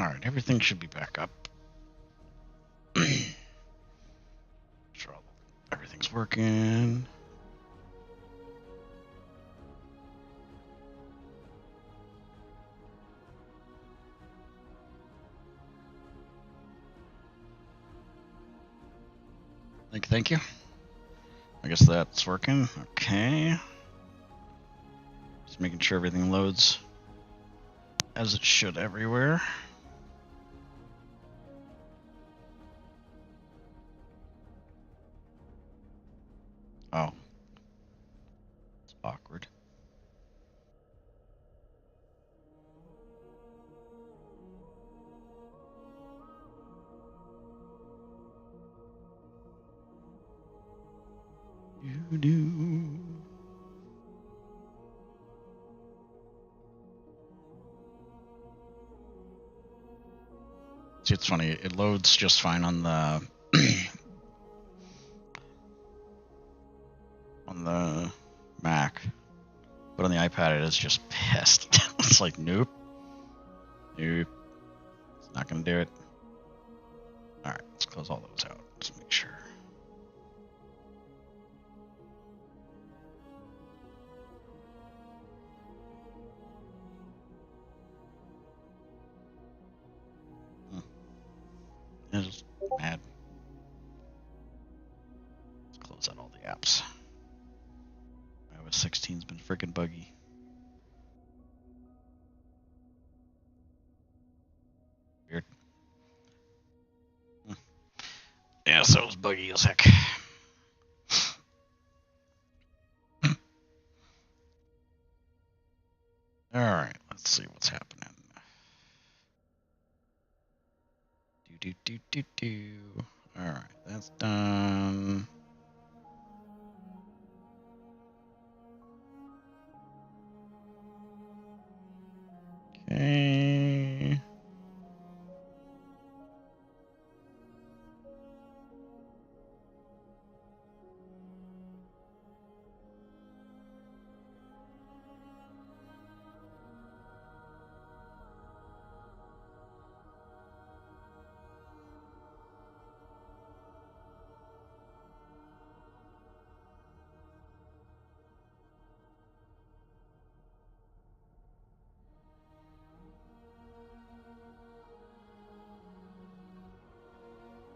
Alright, everything should be back up. Sure, everything's working. Thank you. I guess that's working. Okay. Just making sure everything loads as it should everywhere. Oh. It's awkward. Do-do. See, it's funny. It loads just fine on the on the Mac, but on the iPad it is just pissed. It's like nope, it's not gonna do it. All right, let's close all those out. Just make sure. I'm just mad. Let's close out all the apps. iOS 16's been freaking buggy. Weird. Yeah, so it was buggy as heck. All right, let's see what's happening. Do. All right, that's done. Okay.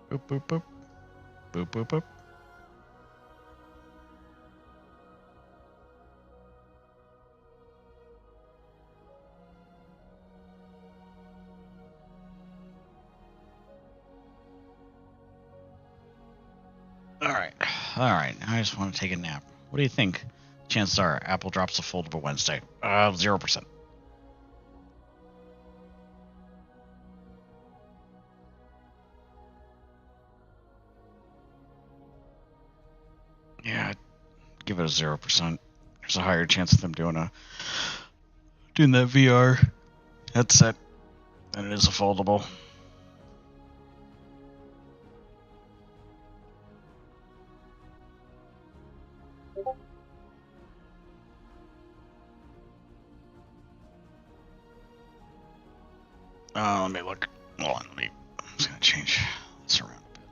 Boop, boop, boop. Boop, boop, boop. All right. I just want to take a nap. What do you think? Chances are Apple drops the foldable Wednesday. 0%. Yeah, I'd give it a 0%. There's a higher chance of them doing that VR headset than it is a foldable. Let me look. Hold on, I'm just gonna change this around a bit.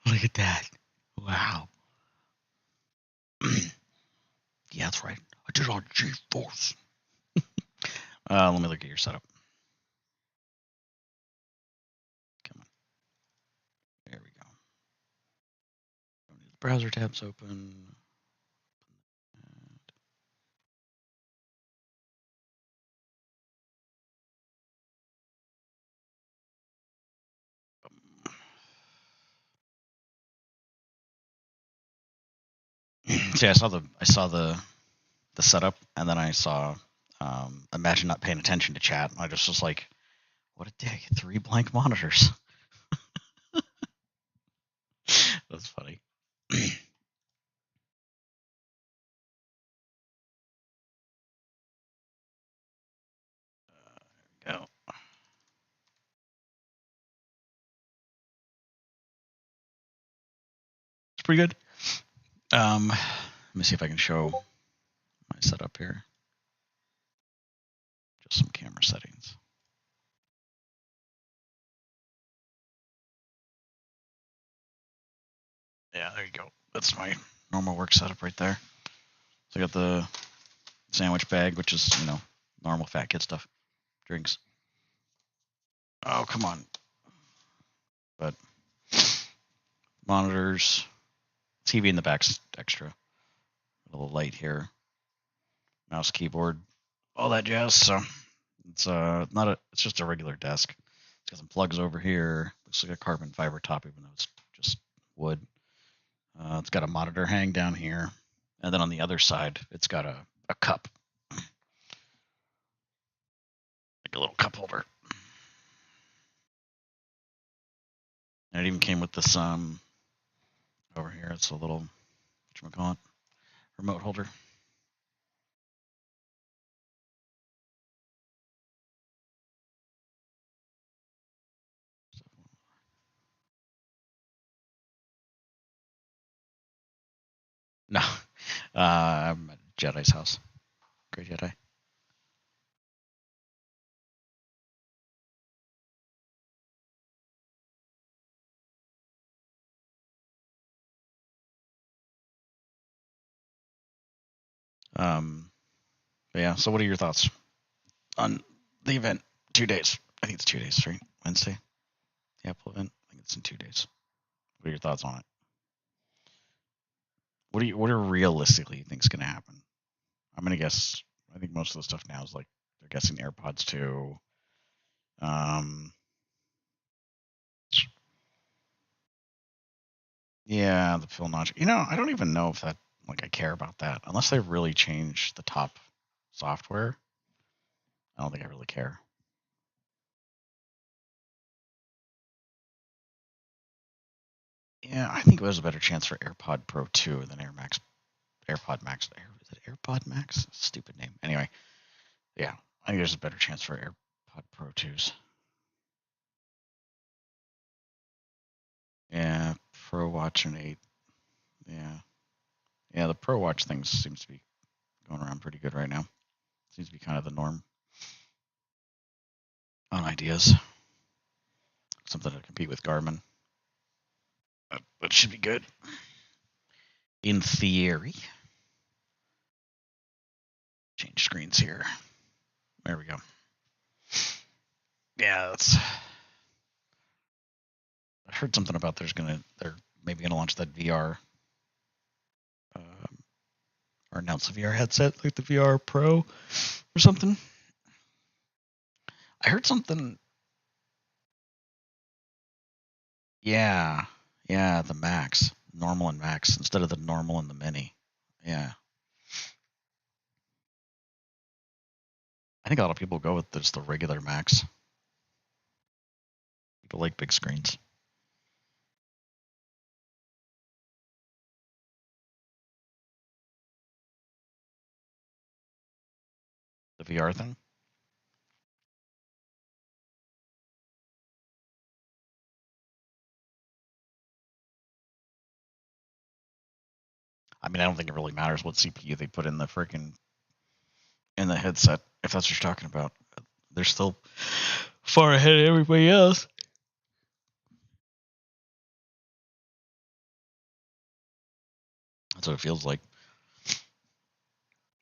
Look at that. Wow. Yeah, that's right. I did it on GeForce. Let me look at your setup. Come Browser tabs open. See, I saw the setup, and then I saw Imagine not paying attention to chat, and I just was like, what a dick! 3 blank monitors. That's funny. Go. It's pretty good. Let me see if I can show my setup here. Just some camera settings. Yeah, there you go. That's my normal work setup right there. So I got the sandwich bag, which is, normal fat kid stuff. Drinks. Oh, come on. But monitors, TV in the back's extra. A little light here. Mouse, keyboard, all that jazz. So it's it's just a regular desk. It's got some plugs over here. Looks like a carbon fiber top, even though it's just wood. It's got a monitor hang down here, and then on the other side, it's got a cup, like a little cup holder. And it even came with this over here. It's a little whatchamacallit, remote holder. No, I'm at Jedi's house. Great Jedi. But yeah. So, what are your thoughts on the event? 2 days. I think it's 2 days, right? Wednesday. The Apple event. I think it's in 2 days. What are your thoughts on it? What are realistically you think is going to happen? I'm going to guess. I think most of the stuff now is like they're guessing AirPods 2. Yeah, the Phil notch. I don't even know if that I care about that unless they really change the top software. I don't think I really care. Yeah, I think there's a better chance for AirPod Pro 2 than AirPod Max. Is it AirPod Max? Stupid name. Anyway, yeah, I think there's a better chance for AirPod Pro 2s. Yeah, Pro Watch and 8. Yeah, the Pro Watch thing seems to be going around pretty good right now. Seems to be kind of the norm on ideas. Something to compete with Garmin. But should be good. In theory. Change screens here. There we go. Yeah, I heard something about they're maybe gonna launch that VR or announce a VR headset like the VR Pro or something. I heard something. Yeah, the Max, normal and Max instead of the normal and the Mini. Yeah, I think a lot of people go with just the regular Max. People like big screens. The VR thing. I mean, I don't think it really matters what CPU they put in the headset if that's what you're talking about. They're still far ahead of everybody else. That's what it feels like.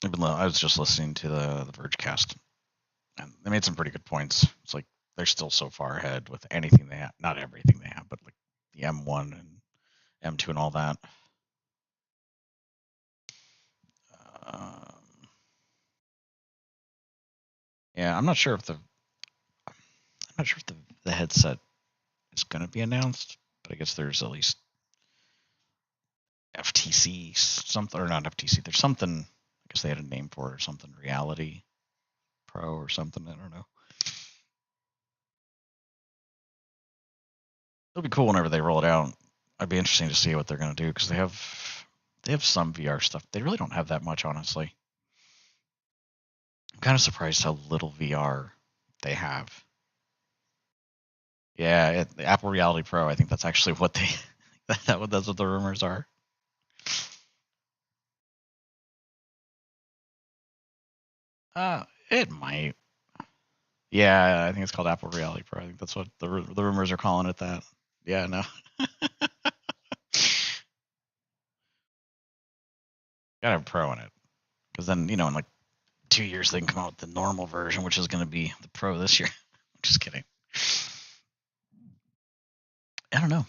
Even though I was just listening to the Vergecast, and they made some pretty good points. It's like they're still so far ahead with anything they have, not everything they have, but like the M1 and M2 and all that. Yeah, I'm not sure if the headset is going to be announced, but I guess there's at least FTC something, or not FTC. There's something. I guess they had a name for it or something. Reality Pro or something. I don't know. It'll be cool whenever they roll it out. It'd be interesting to see what they're going to do because they have some VR stuff. They really don't have that much, honestly. I'm kind of surprised how little VR they have. Yeah, the Apple Reality Pro. I think that's actually what they. That's what the rumors are. It might. Yeah, I think it's called Apple Reality Pro. I think that's what the rumors are calling it. That. Yeah, no. Gotta have Pro in it, because then in like 2 years they can come out with the normal version, which is going to be the Pro this year. I'm just kidding. I don't know.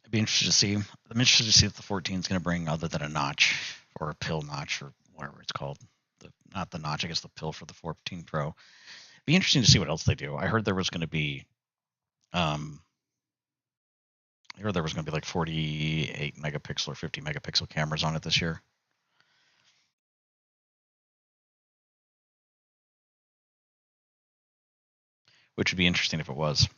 I'd be interested to see. I'm interested to see what the 14 is going to bring, other than a notch or a pill notch or whatever it's called. Not the notch, I guess the pill for the 14 Pro. It'd be interesting to see what else they do. I heard there was going to be, like 48 megapixel or 50 megapixel cameras on it this year. Which would be interesting if it was.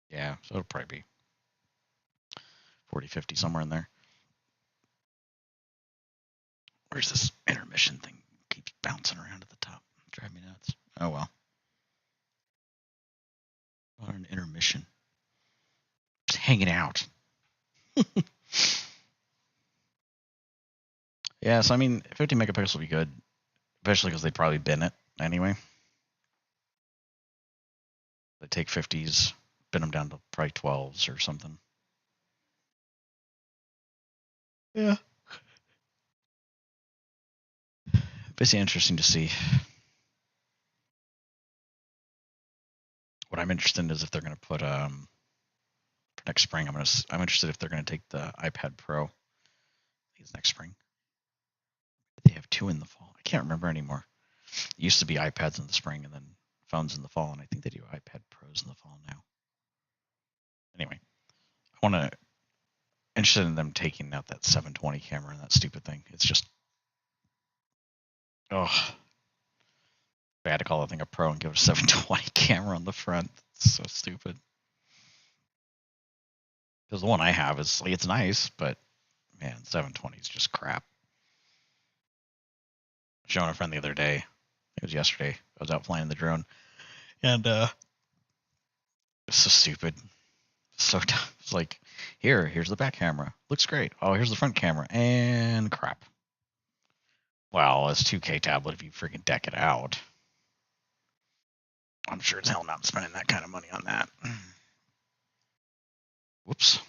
Yeah, so it'll probably be 40, 50, somewhere in there. Where's this intermission thing? Keeps bouncing around at the top. Drive me nuts. Oh well. What an intermission. Just hanging out. Yeah, so I mean, 50 megapixels would be good, especially because they'd probably bin it anyway. They take 50s, bin them down to probably 12s or something. Yeah. Basically interesting to see. What I'm interested in is if they're going to put for next spring. I'm interested if they're going to take the iPad Pro. I think it's next spring. They have 2 in the fall. I can't remember anymore. It used to be iPads in the spring and then phones in the fall, and I think they do iPad Pros in the fall now. Anyway, I want to interested in them taking out that 720 camera and that stupid thing. It's just, oh, I had to call that thing a Pro and give it a 720 camera on the front. It's so stupid. Because the one I have is like, it's nice, but man, 720 is just crap. Showing a friend the other day. It was yesterday. I was out flying the drone, and it's so stupid. So it's like, here's the back camera. Looks great. Oh, here's the front camera, and crap. Well, it's 2K tablet if you freaking deck it out. I'm sure as hell not spending that kind of money on that. Whoops.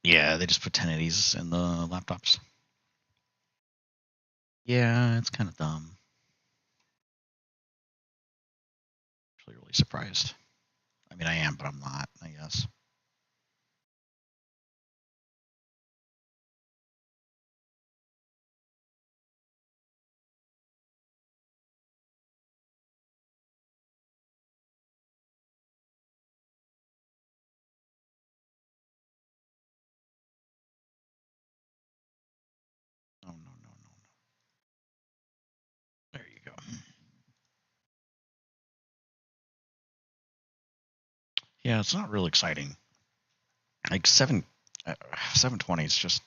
Yeah, they just put 1080s in the laptops. Yeah, it's kind of dumb. Actually, really surprised. I mean, I am, but I'm not, I guess. Oh, no, no, no, no. There you go. Yeah, it's not real exciting. Like 720 is just,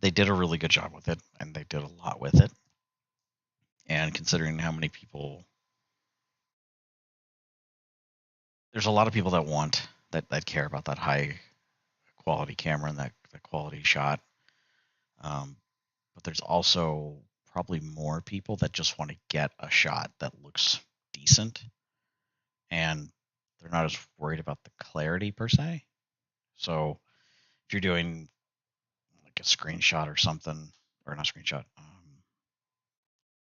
they did a really good job with it, and they did a lot with it. And considering how many people, there's a lot of people that want that care about that high quality camera and that quality shot. But there's also probably more people that just want to get a shot that looks decent. And they're not as worried about the clarity per se. So if you're doing like a screenshot or something, or not screenshot,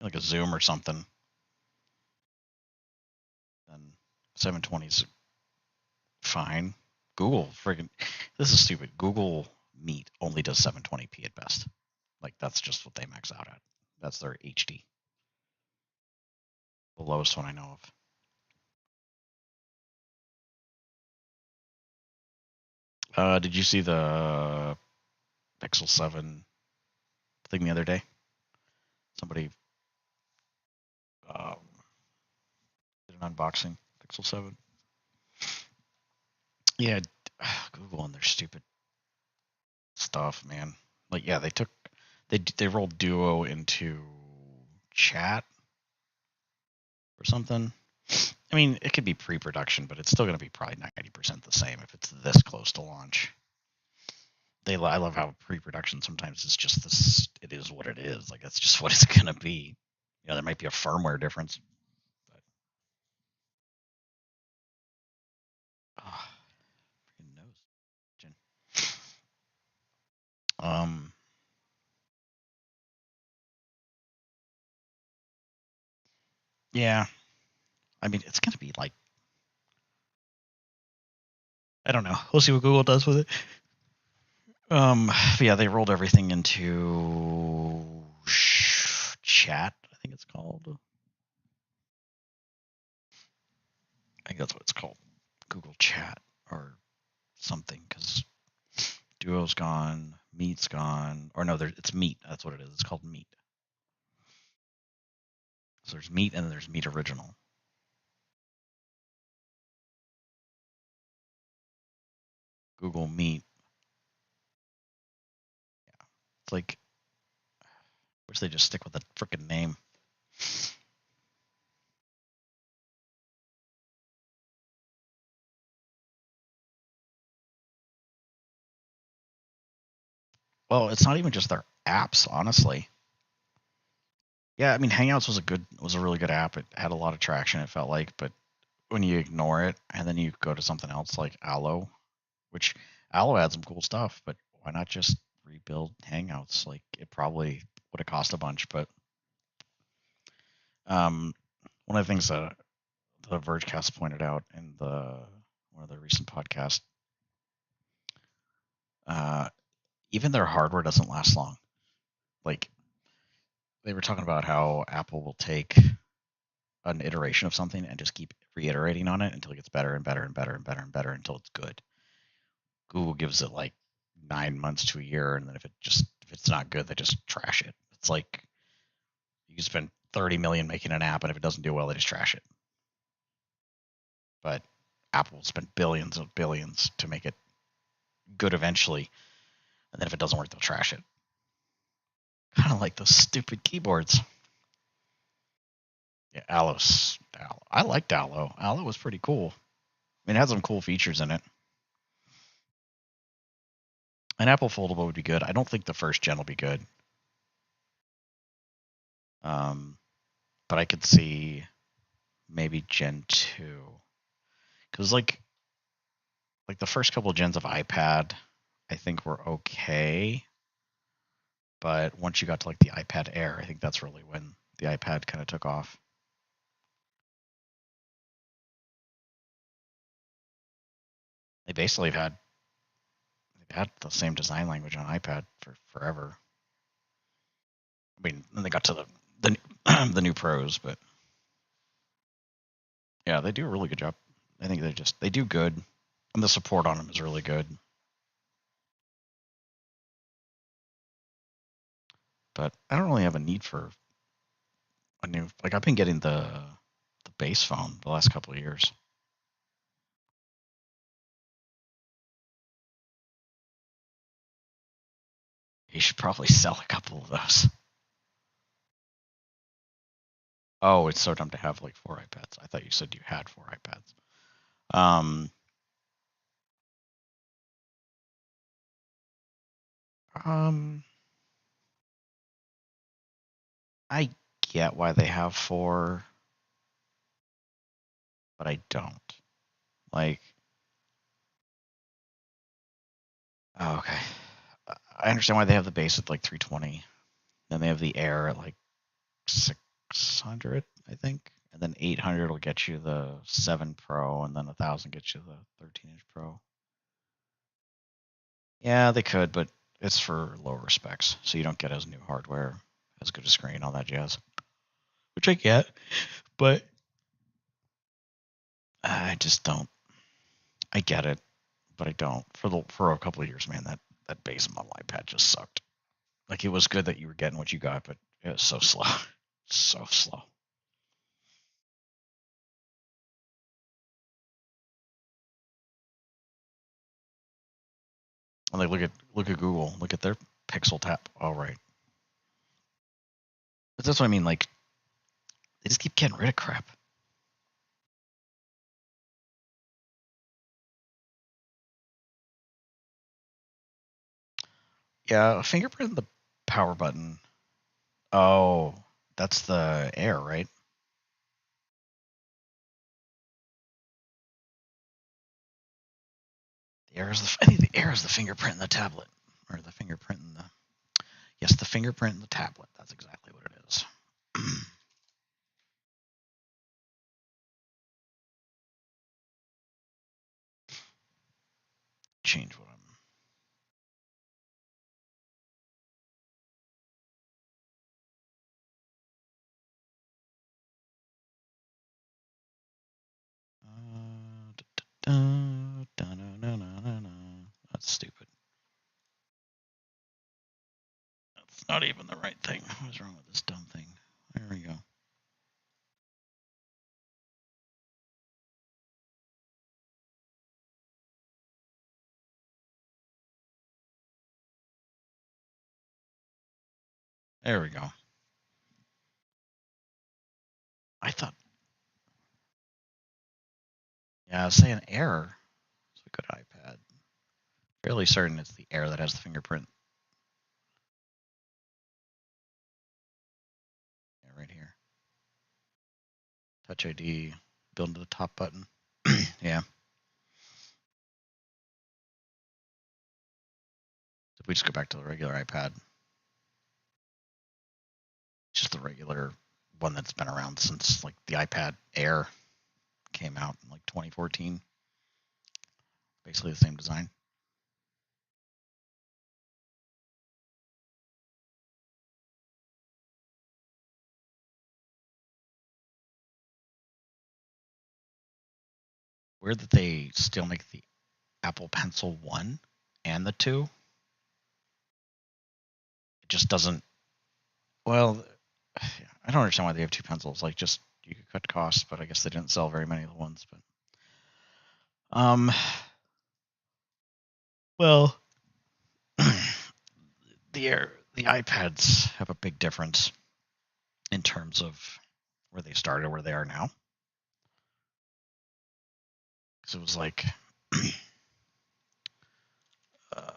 like a Zoom or something, then 720 is fine. Google friggin' this is stupid. Google Meet only does 720p at best. Like that's just what they max out at. That's their HD. The lowest one I know of. Did you see the Pixel 7 thing the other day? Somebody did an unboxing. Pixel 7. Yeah, Google and their stupid stuff, man. Like, yeah, they rolled Duo into chat or something. I mean, it could be pre-production, but it's still going to be probably 90% the same if it's this close to launch. I love how pre-production sometimes is just this. It is what it is. Like that's just what it's going to be. You know, there might be a firmware difference. But, oh, freaking nose. Yeah. I mean, it's going to be like, I don't know. We'll see what Google does with it. But yeah, they rolled everything into chat. I think it's called. I think that's what it's called. Google Chat or something because Duo's gone, Meet's gone, or no, it's Meet. That's what it is. It's called Meet. So there's Meet and then there's Meet Original. Google Meet. Yeah, it's like, wish they just stick with the freaking name. Well, it's not even just their apps, honestly. Yeah, I mean, Hangouts was a really good app. It had a lot of traction. It felt like, but when you ignore it and then you go to something else like Allo, which Allo had some cool stuff, but why not just rebuild Hangouts? Like it probably would have cost a bunch, but one of the things that the Vergecast pointed out in one of the recent podcasts, even their hardware doesn't last long. Like they were talking about how Apple will take an iteration of something and just keep reiterating on it until it gets better and better and better and better and better until it's good. Google gives it like 9 months to a year, and then if it's not good, they just trash it. It's like you can spend 30 million making an app, and if it doesn't do well, they just trash it. But Apple will spend billions of billions to make it good eventually, and then if it doesn't work, they'll trash it. Kind of like those stupid keyboards. Yeah, Allo. I liked Allo. Allo was pretty cool. I mean, it had some cool features in it. An Apple Foldable would be good. I don't think the first gen will be good. But I could see maybe Gen 2. Because like the first couple of gens of iPad, I think were okay. But once you got to like the iPad Air, I think that's really when the iPad kind of took off. They basically have had the same design language on iPad for forever. I mean, then they got to the new Pros, but yeah, they do a really good job. I think they do good, and the support on them is really good. But I don't really have a need for a new. Like I've been getting the base phone the last couple of years. You should probably sell a couple of those. Oh, it's so dumb to have like 4 iPads. I thought you said you had 4 iPads. I get why they have 4, but I don't. Like, oh, okay. I understand why they have the base at like 320. Then they have the Air at like 600, I think. And then 800 will get you the 7 Pro, and then 1000 gets you the 13-inch Pro. Yeah, they could, but it's for lower specs, so you don't get as new hardware, as good a screen, all that jazz. Which I get, but I just don't. I get it, but I don't. For a couple of years, man, that base model iPad just sucked. Like, it was good that you were getting what you got, but it was so slow, so slow. And like, look at Google, look at their Pixel Tap. All right, but that's what I mean. Like, they just keep getting rid of crap. Yeah, a fingerprint in the power button. Oh, that's the Air, right? I think the Air is the fingerprint in the tablet, or the fingerprint in the. Yes, the fingerprint in the tablet. That's exactly what it is. Change what I'm. That's stupid. That's not even the right thing. What's wrong with this dumb thing? There we go. There we go. I thought, yeah, I was saying Air. It's a good iPad. Fairly certain it's the Air that has the fingerprint. Yeah, right here. Touch ID, build to the top button. Yeah. If we just go back to the regular iPad, just the regular one that's been around since like the iPad Air came out in like 2014. Basically the same design. Weird that they still make the Apple Pencil 1 and the 2. It just doesn't. Well, I don't understand why they have two pencils. Like, just you could cut costs, but I guess they didn't sell very many of the ones. But well, the iPads have a big difference in terms of where they started and where they are now. Because it was like, uh,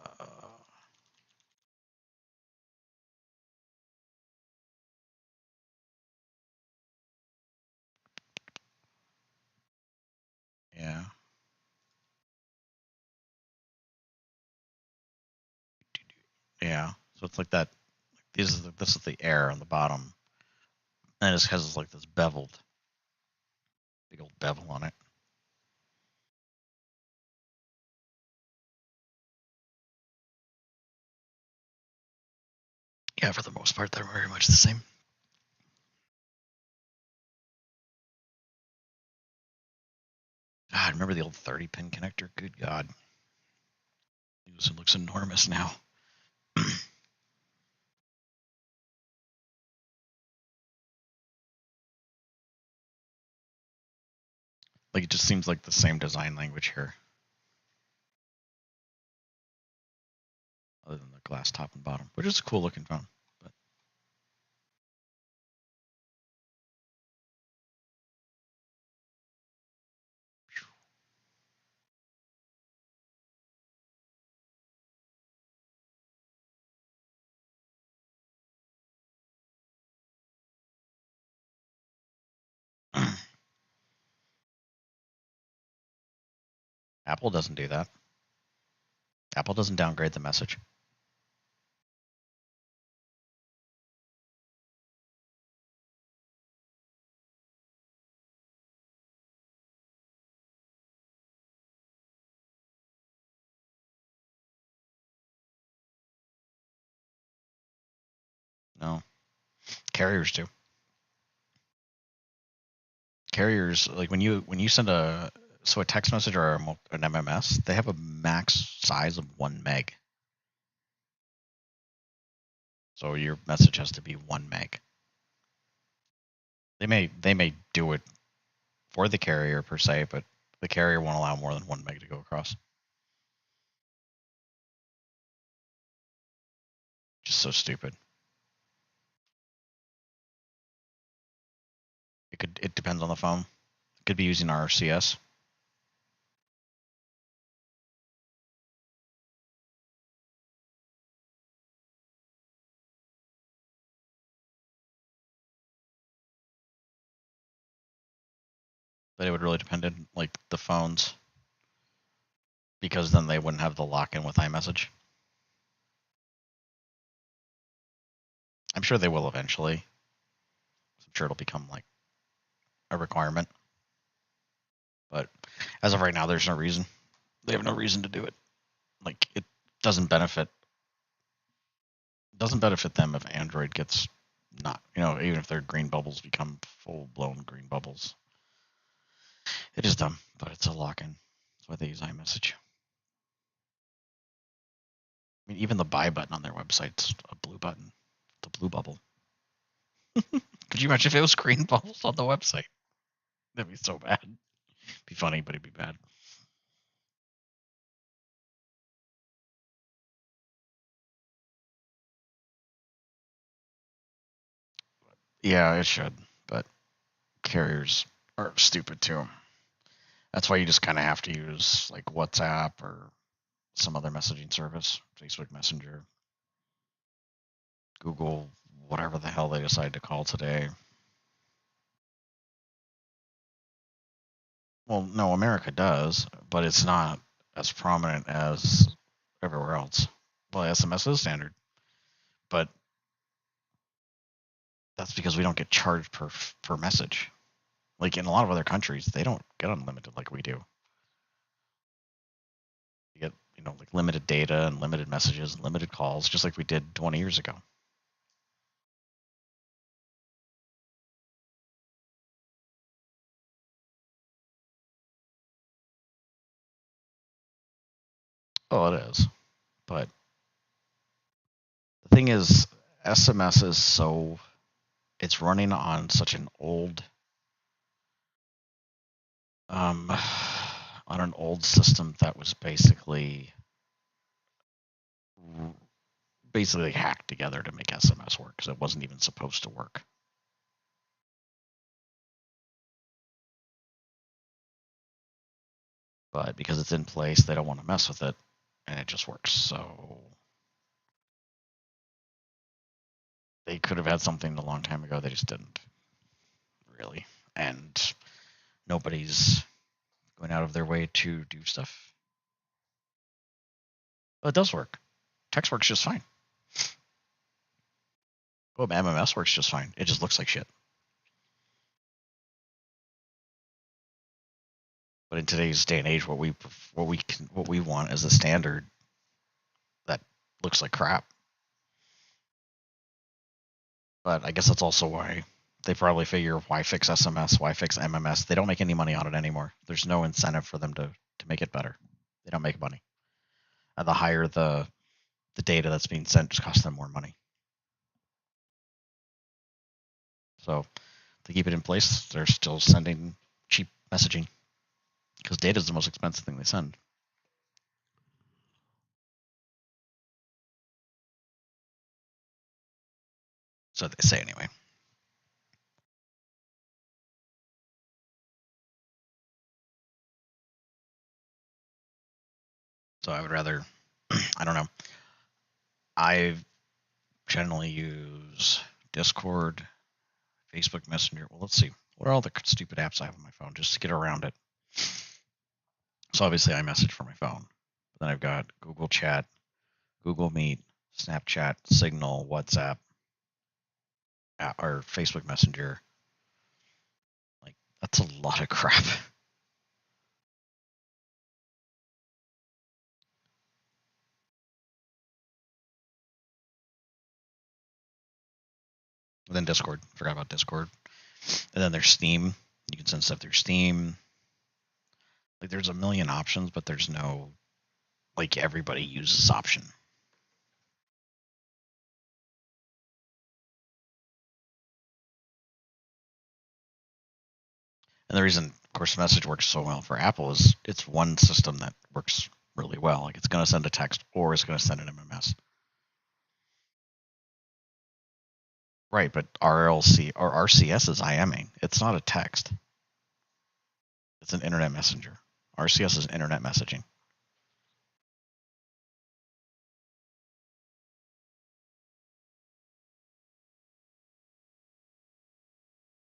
yeah, yeah. So it's like that. This is the Air on the bottom, and it has like this beveled, big old bevel on it. Yeah, for the most part, they're very much the same. God, remember the old 30-pin connector? Good God, it looks enormous now. Like, it just seems like the same design language here, other than the glass top and bottom, which is a cool looking phone. But Apple doesn't do that. Apple doesn't downgrade the message. No, carriers do. Carriers, like when you send a text message or an MMS, they have a max size of 1 meg. So your message has to be 1 meg. They may do it for the carrier per se, but the carrier won't allow more than 1 meg to go across. Just so stupid. It depends on the phone. It could be using RCS. But it would really depend on like the phones, because then they wouldn't have the lock-in with iMessage. I'm sure they will eventually. I'm sure it'll become like a requirement. But as of right now, there's no reason. They have no reason to do it. Like it doesn't benefit them if Android gets not, even if their green bubbles become full-blown green bubbles. It is dumb, but it's a lock-in. That's why they use iMessage. I mean, even the buy button on their website's a blue button. The blue bubble. Could you imagine if it was green bubbles on the website? That'd be so bad. It'd be funny, but it'd be bad. Yeah, it should, but carriers are stupid too. That's why you just kind of have to use like WhatsApp or some other messaging service, Facebook Messenger, Google, whatever the hell they decide to call today. Well, no, America does, but it's not as prominent as everywhere else. Well, SMS is standard, but that's because we don't get charged per message. Like in a lot of other countries, they don't get unlimited like we do. You get, like limited data and limited messages and limited calls, just like we did 20 years ago. Oh, it is. But the thing is, SMS is it's running on such an old, on an old system that was basically hacked together to make SMS work, because it wasn't even supposed to work. But because it's in place, they don't want to mess with it, and it just works. So they could have had something a long time ago. They just didn't, really. And nobody's going out of their way to do stuff. But it does work. Text works just fine. Oh, MMS works just fine. It just looks like shit. But in today's day and age, what we want is a standard that looks like crap. But I guess that's also why they probably figure, why fix SMS, why fix MMS? They don't make any money on it anymore. There's no incentive for them to make it better. They don't make money. And the higher the data that's being sent, just costs them more money. So to keep it in place, they're still sending cheap messaging, because data is the most expensive thing they send. So they say anyway. So I would rather, I don't know. I generally use Discord, Facebook Messenger. Well, let's see. What are all the stupid apps I have on my phone just to get around it? So obviously iMessage for my phone. But then I've got Google Chat, Google Meet, Snapchat, Signal, WhatsApp, or Facebook Messenger. Like, that's a lot of crap. And then Discord. Forgot about Discord. And then there's Steam. You can send stuff through Steam. Like, there's a million options, but there's no, like, everybody uses this option. And the reason, of course, Message works so well for Apple is it's one system that works really well. Like, it's going to send a text or it's going to send an MMS. Right, but RLC or RCS is IMing. It's not a text. It's an internet messenger. RCS is internet messaging.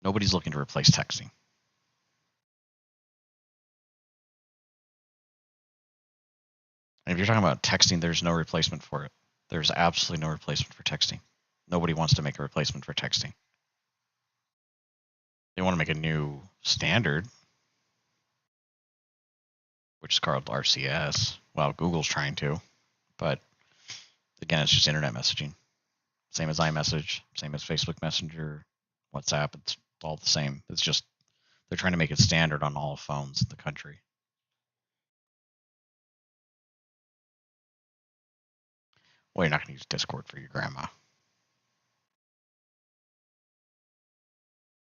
Nobody's looking to replace texting. And if you're talking about texting, there's no replacement for it. There's absolutely no replacement for texting. Nobody wants to make a replacement for texting. They want to make a new standard, which is called RCS. Well, Google's trying to, but again, it's just internet messaging. Same as iMessage, same as Facebook Messenger, WhatsApp. It's all the same. It's just they're trying to make it standard on all phones in the country. Well, you're not going to use Discord for your grandma.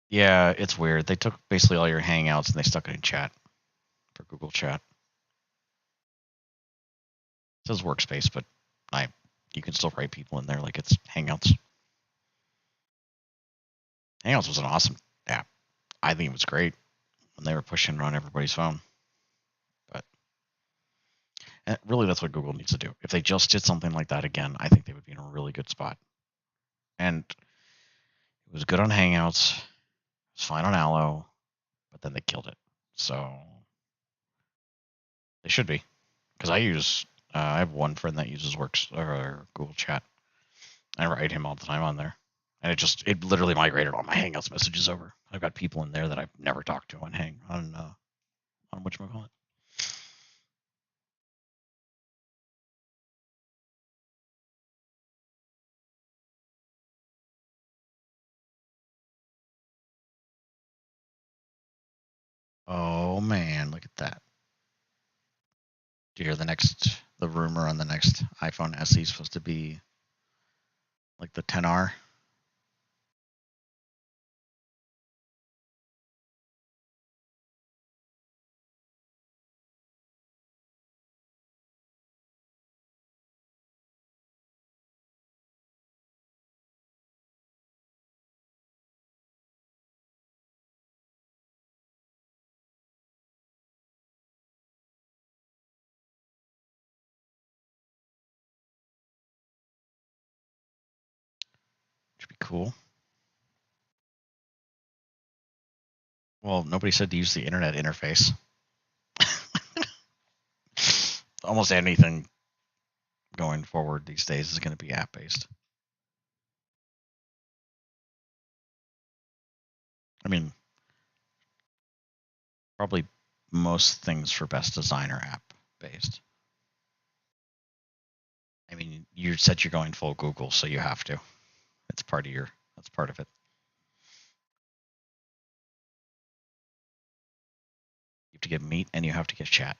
Yeah, it's weird. They took basically all your Hangouts and they stuck it in chat for Google Chat. It says Workspace, but you can still write people in there like it's Hangouts. Hangouts was an awesome app. I think it was great when they were pushing it on everybody's phone. But really, that's what Google needs to do. If they just did something like that again, I think they would be in a really good spot. And it was good on Hangouts. It was fine on Allo, but then they killed it. So they should be, because I have one friend that uses Works or Google Chat. I write him all the time on there, and it literally migrated all my Hangouts messages over. I've got people in there that I've never talked to on whatchamacallit. Oh man, look at that! Do you hear the rumor on the next iPhone SE is supposed to be like the 10R? Which would be cool. Well, nobody said to use the internet interface. Almost anything going forward these days is going to be app based. I mean, probably most things for best design are app based. I mean, you said you're going full Google, so you have to. That's part of it. You have to get Meet and you have to get Chat.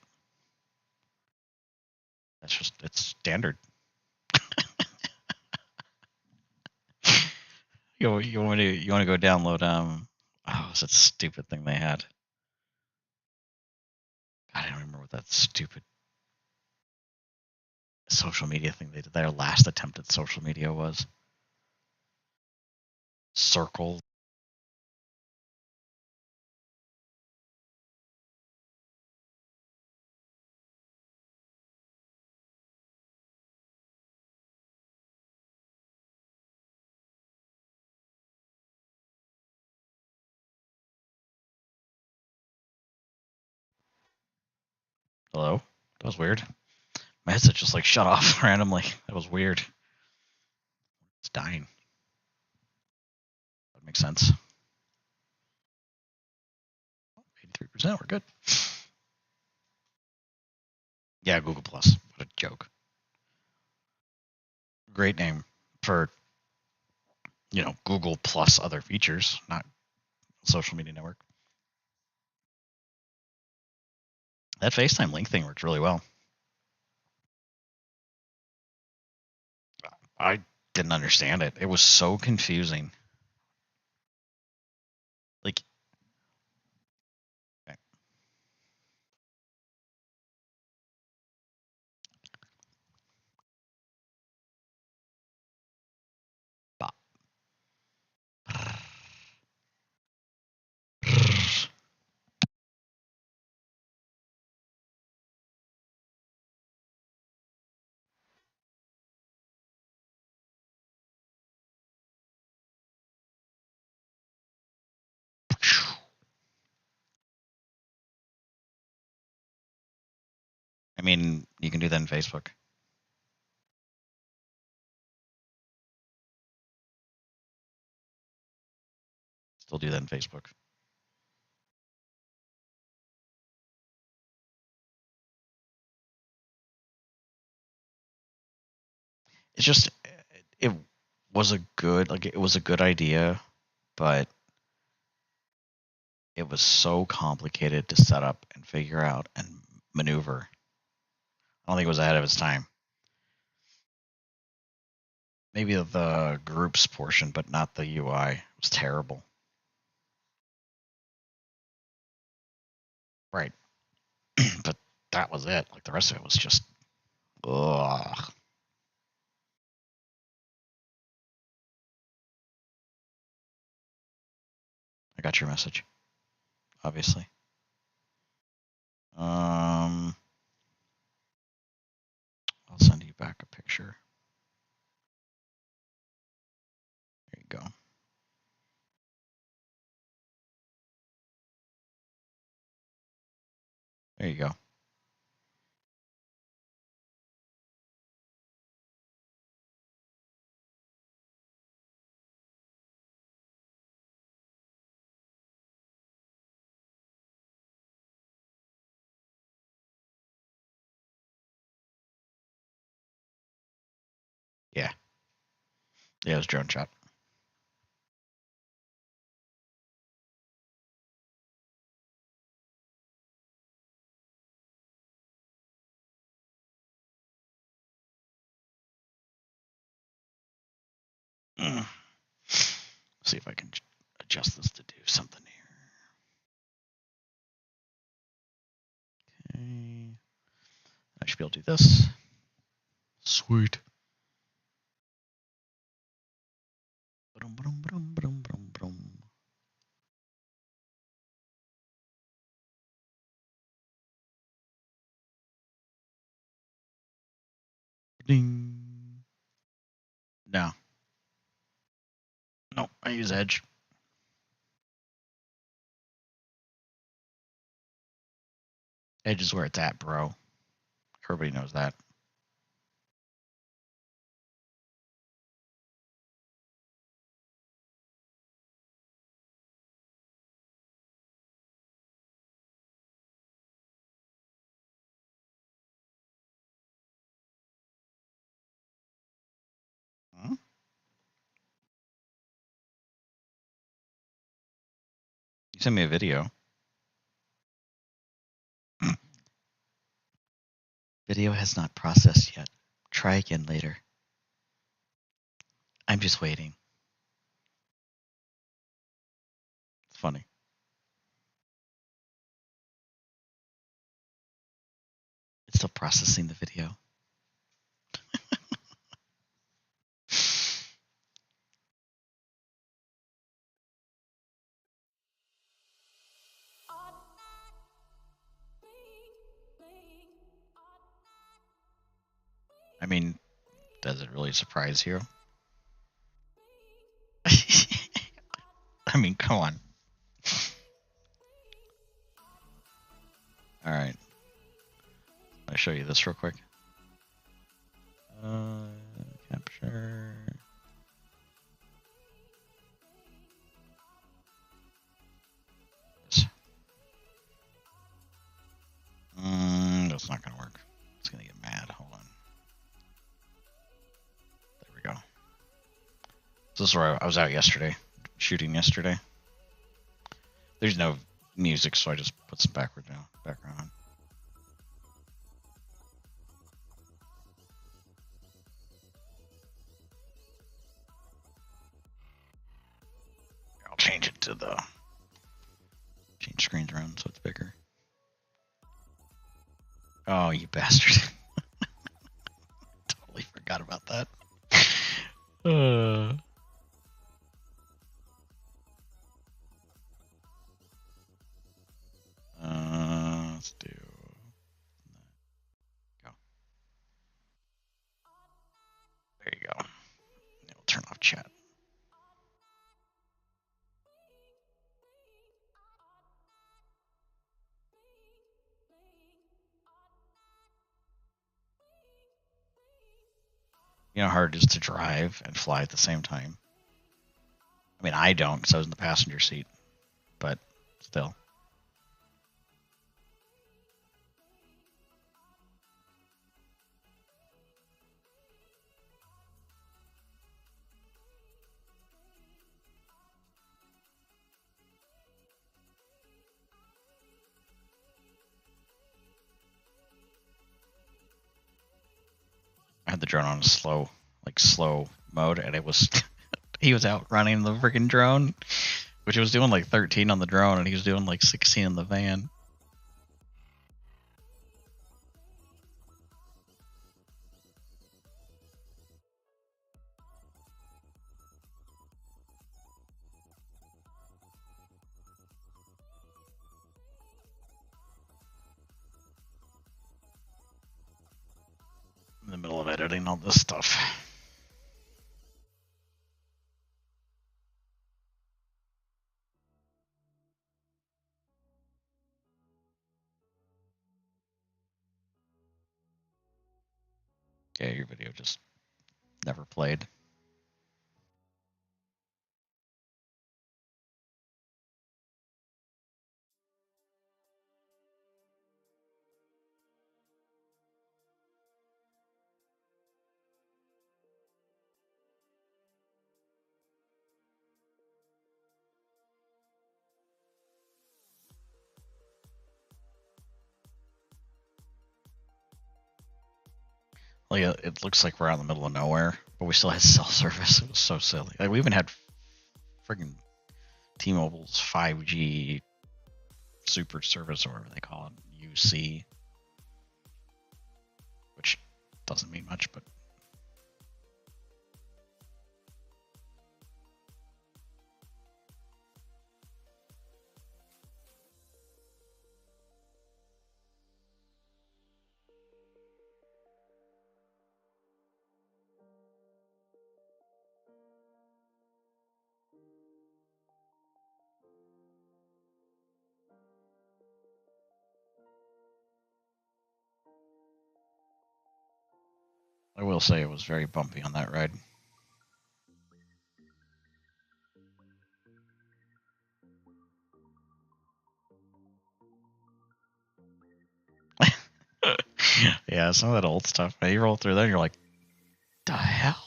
It's standard. You want to go download what's that stupid thing they had? I don't remember what that stupid social media thing they did. Their last attempt at social media was Circle. Hello? That was weird. My headset just like shut off randomly. That was weird. It's dying. That makes sense. 83%, we're good. Yeah, Google Plus. What a joke. Great name for, Google plus other features, not social media network. That FaceTime link thing worked really well. I didn't understand it. It was so confusing. Like, I mean, you can do that in Facebook. Still do that in Facebook. It's just, it was a good idea, but it was so complicated to set up and figure out and maneuver. I don't think it was ahead of its time. Maybe the groups portion, but not the UI. It was terrible. Right. But that was it. Like the rest of it was just, ugh. I got your message, obviously. I'll send you back a picture. There you go. There you go. Yeah. Yeah, it was drone shot. See if I can adjust this to do something here. Okay. I should be able to do this. Sweet. Brum, brum, brum, brum, brum, brum. Ding. No. No, I use Edge. Edge is where it's at, bro. Everybody knows that. Hmm? You sent me a video. Video has not processed yet. Try again later. I'm just waiting. It's funny. It's still processing the video. I mean, does it really surprise you? I mean, come on. All right. I'll show you this real quick. Capture. That's not gonna work. It's gonna get mad. Hold on. There we go. So this is where I was out yesterday, shooting yesterday. There's no music, so I just put some background on. I'll change it to the change screens around so it's bigger. Oh, you bastard. Totally forgot about that. Let's do go. There you go. We'll turn off chat. You know how hard it is to drive and fly at the same time? I mean, I don't because I was in the passenger seat, but still. I had the drone on slow mode, and it was he was out running the freaking drone, which was doing like 13 on the drone, and he was doing like 16 in the van. In the middle of editing all this stuff. Okay, your video just never played. Like it looks like we're out in the middle of nowhere, but we still had cell service. It was so silly. Like we even had friggin' T-Mobile's 5G super service, or whatever they call it, UC, which doesn't mean much, but I will say it was very bumpy on that ride. Yeah, some of that old stuff. You roll through there, and you're like, the hell?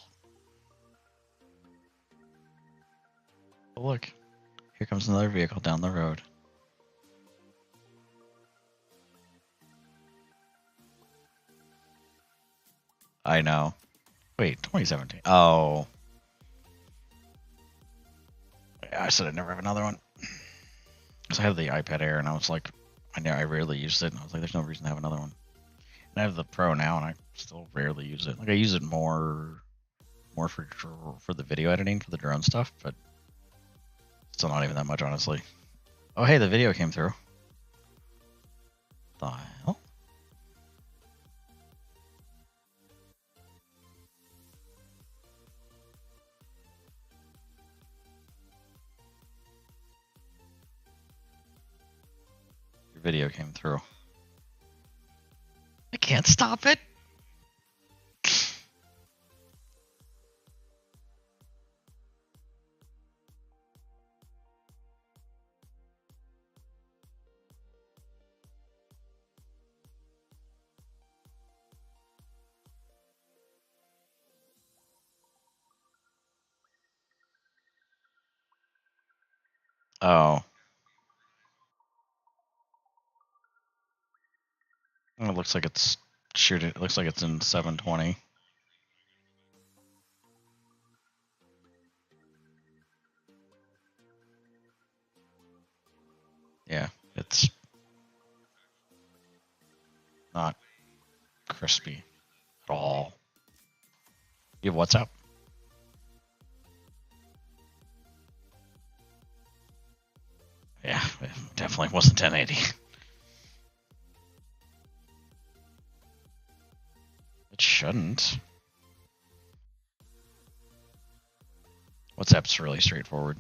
But look, here comes another vehicle down the road. I know. Wait, 2017. Oh. Yeah, I said I'd never have another one. Because I had the iPad Air, and I was like, I rarely used it, and I was like, there's no reason to have another one. And I have the Pro now, and I still rarely use it. Like, I use it more for the video editing, for the drone stuff, but still not even that much, honestly. Oh, hey, the video came through. The hell? Your video came through. I can't can't stop it. Oh. Well, it looks like it's shooting. It looks like it's in 720. Yeah, it's not crispy at all. You have WhatsApp? Yeah, it definitely wasn't 1080. It shouldn't. WhatsApp's really straightforward.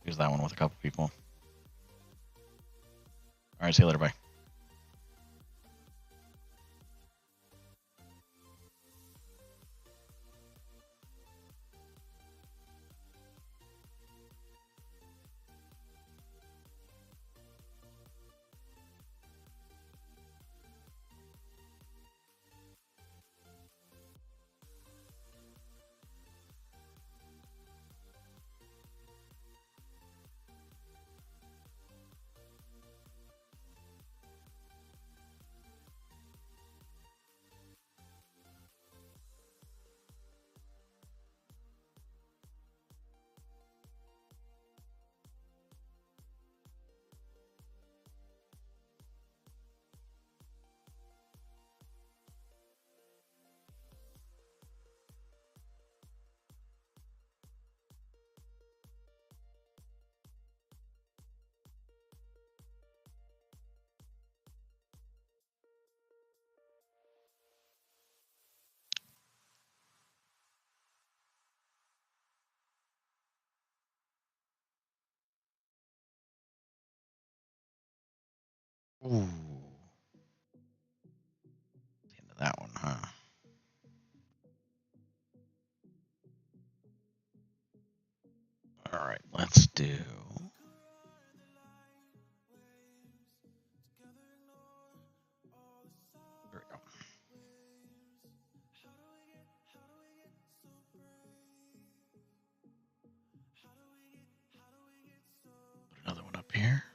Use that one with a couple people. All right, see you later. Bye. Ooh. The end of that one, huh? All right, let's do. There we go. Put another one up here.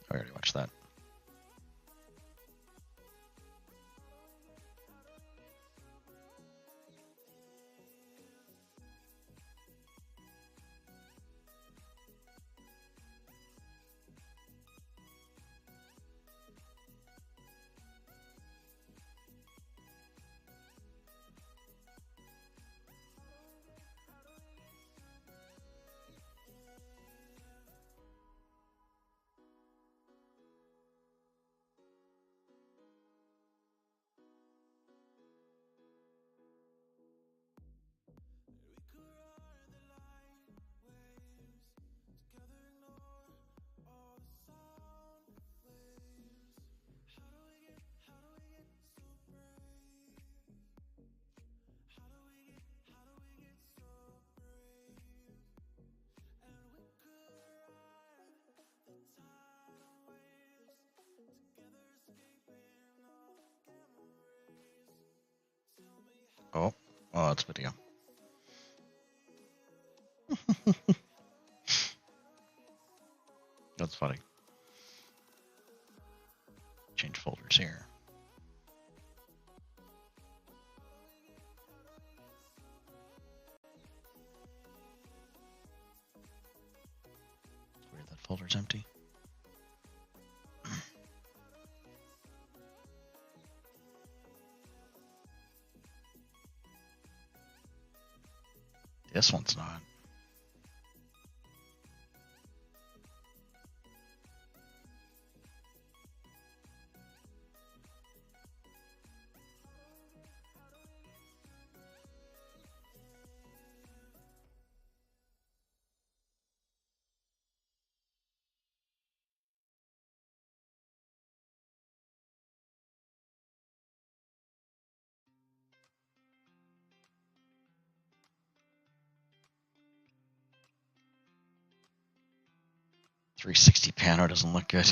I already watched that. Oh, oh, it's video. That's funny. Change folders here. Weird that folder's empty. This one's not. .360 pano doesn't look good.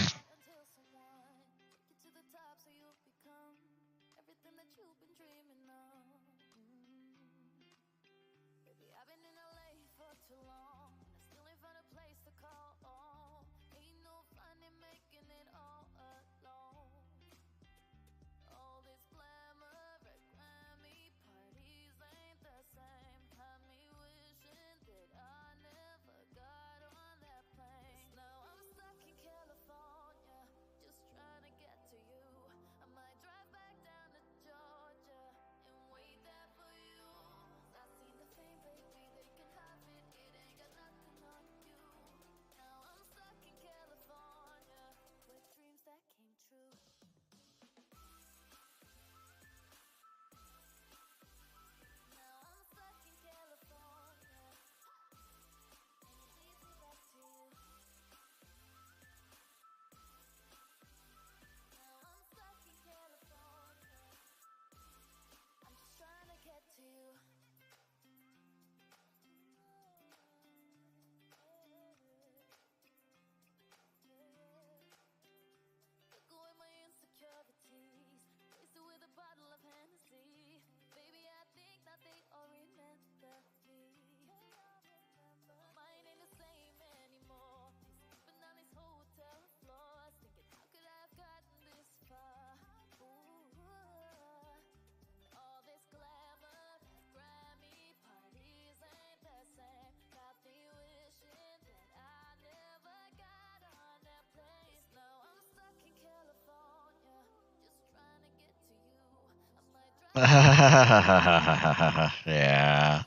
Yeah.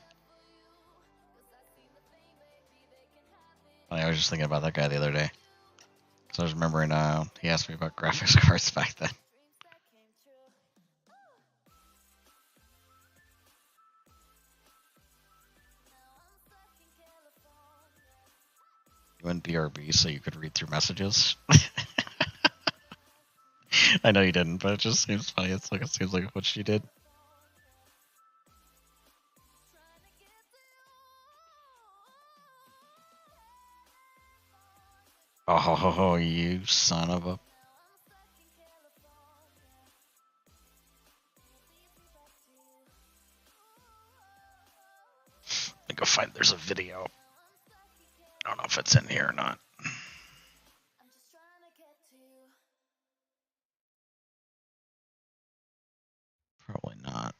I was just thinking about that guy the other day. So I was remembering he asked me about graphics cards back then. You went BRB so you could read through messages. I know you didn't, but it just seems funny. It seems like what she did. Oh, you son of a... Let me go find... There's a video. I don't know if it's in here or not. Probably not.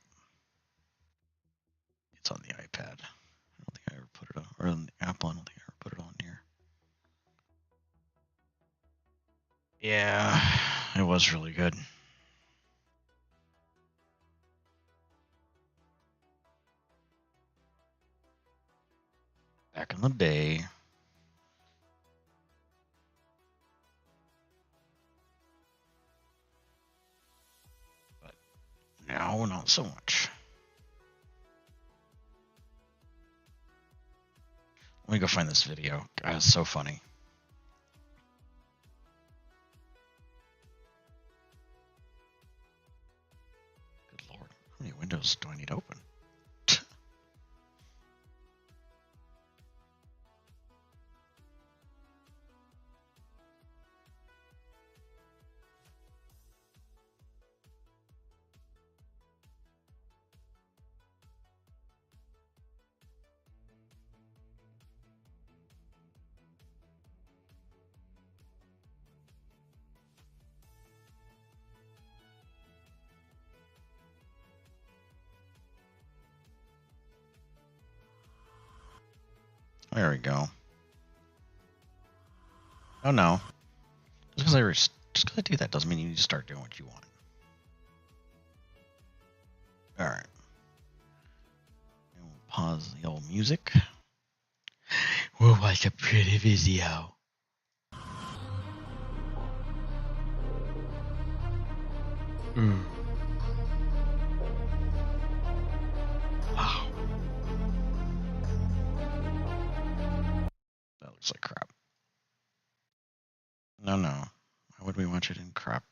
It's on the iPad. I don't think I ever put it on... Or on the Apple, I don't think I ever put it on here. Yeah, it was really good. Back in the day. But now, not so much. Let me go find this video. God, it's so funny. Good lord. How many windows do I need open? There we go. Oh no. Just because I do that doesn't mean you need to start doing what you want. Alright. pause the old music. We'll watch a pretty video. Wow. That looks like crap. No. Why would we watch it in crap?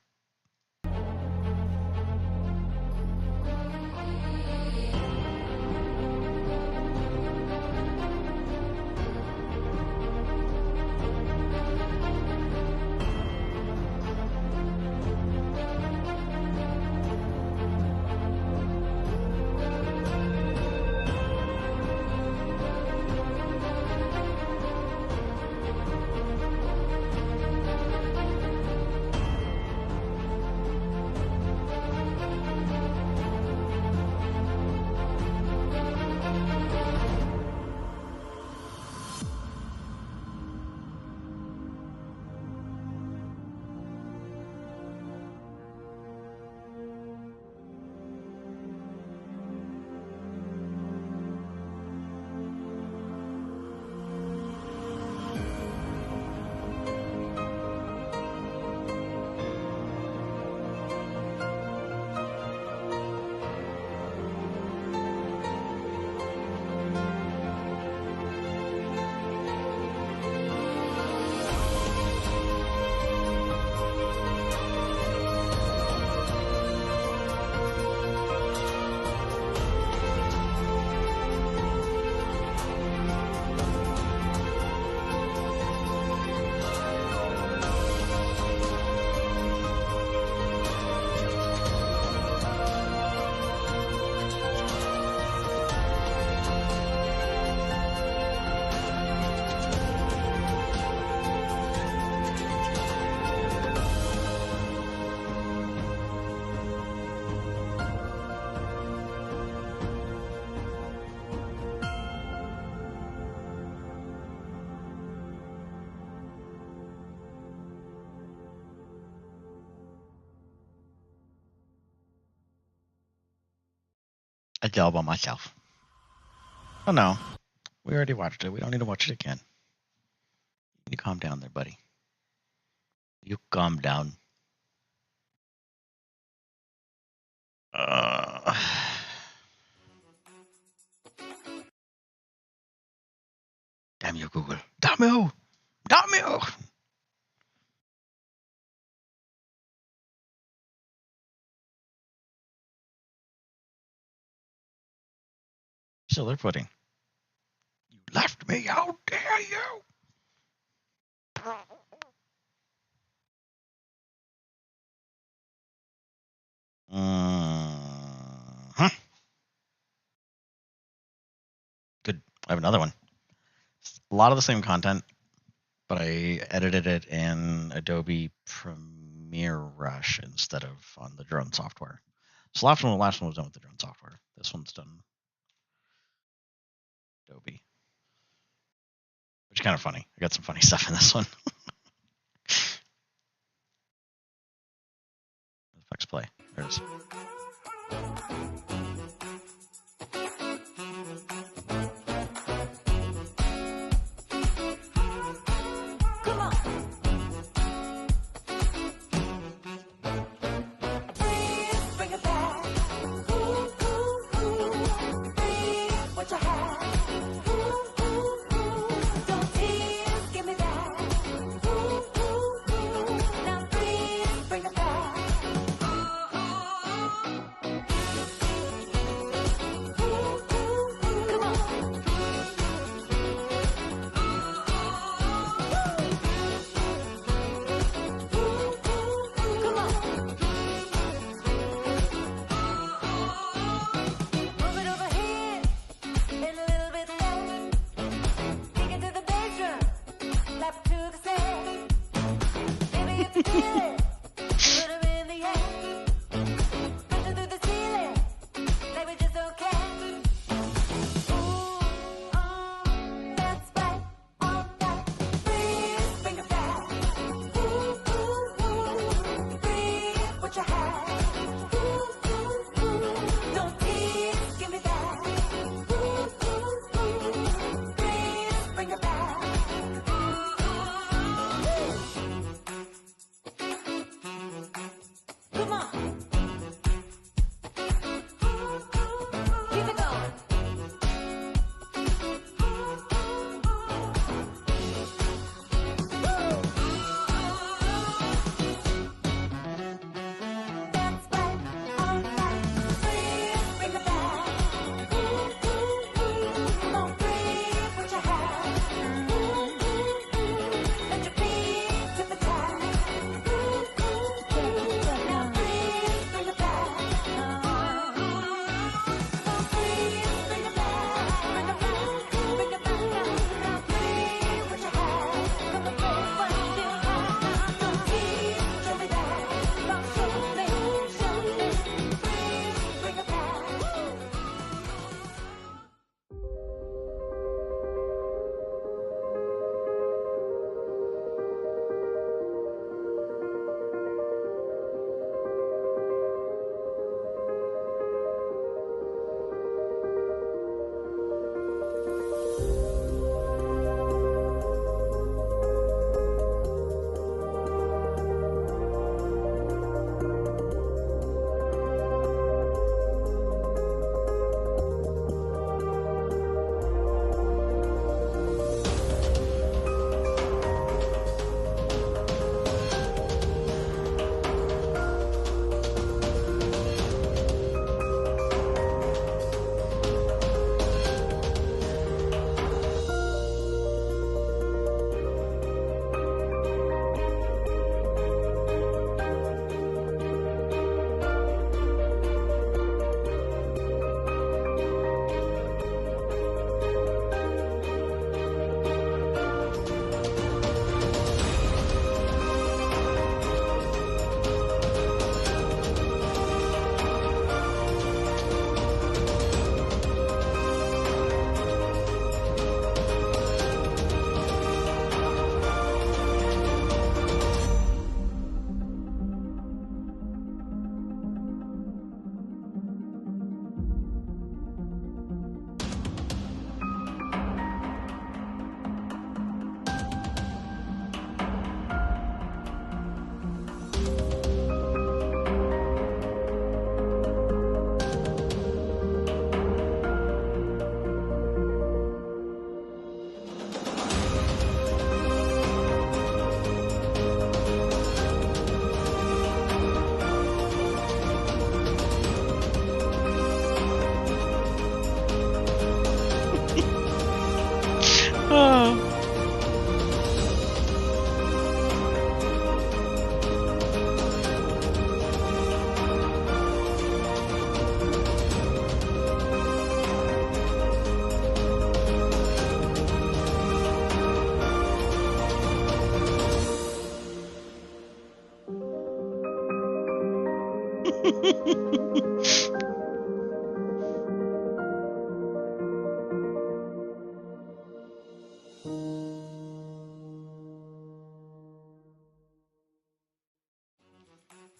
I did all by myself. Oh no. We already watched it. We don't need to watch it again. You need to calm down there, buddy. You calm down. Damn you, Google. Damn you! Damn you! Still they're putting. You left me, how dare you! Good. I have another one. A lot of the same content, but I edited it in Adobe Premiere Rush instead of on the drone software. So the last one was done with the drone software. This one's done Adobe. Which is kind of funny. I got some funny stuff in this one. Flex play. There it is.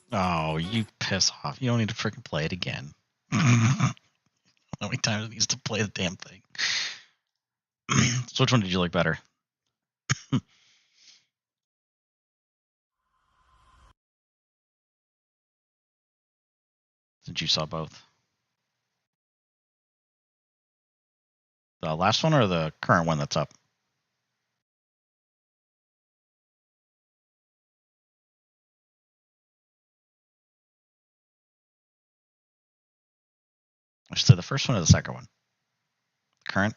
Oh, you piss off. You don't need to freaking play it again. How many times it needs to play the damn thing? So which one did you like better? Since you saw both. The last one or the current one that's up? I should say the first one or the second one? The current?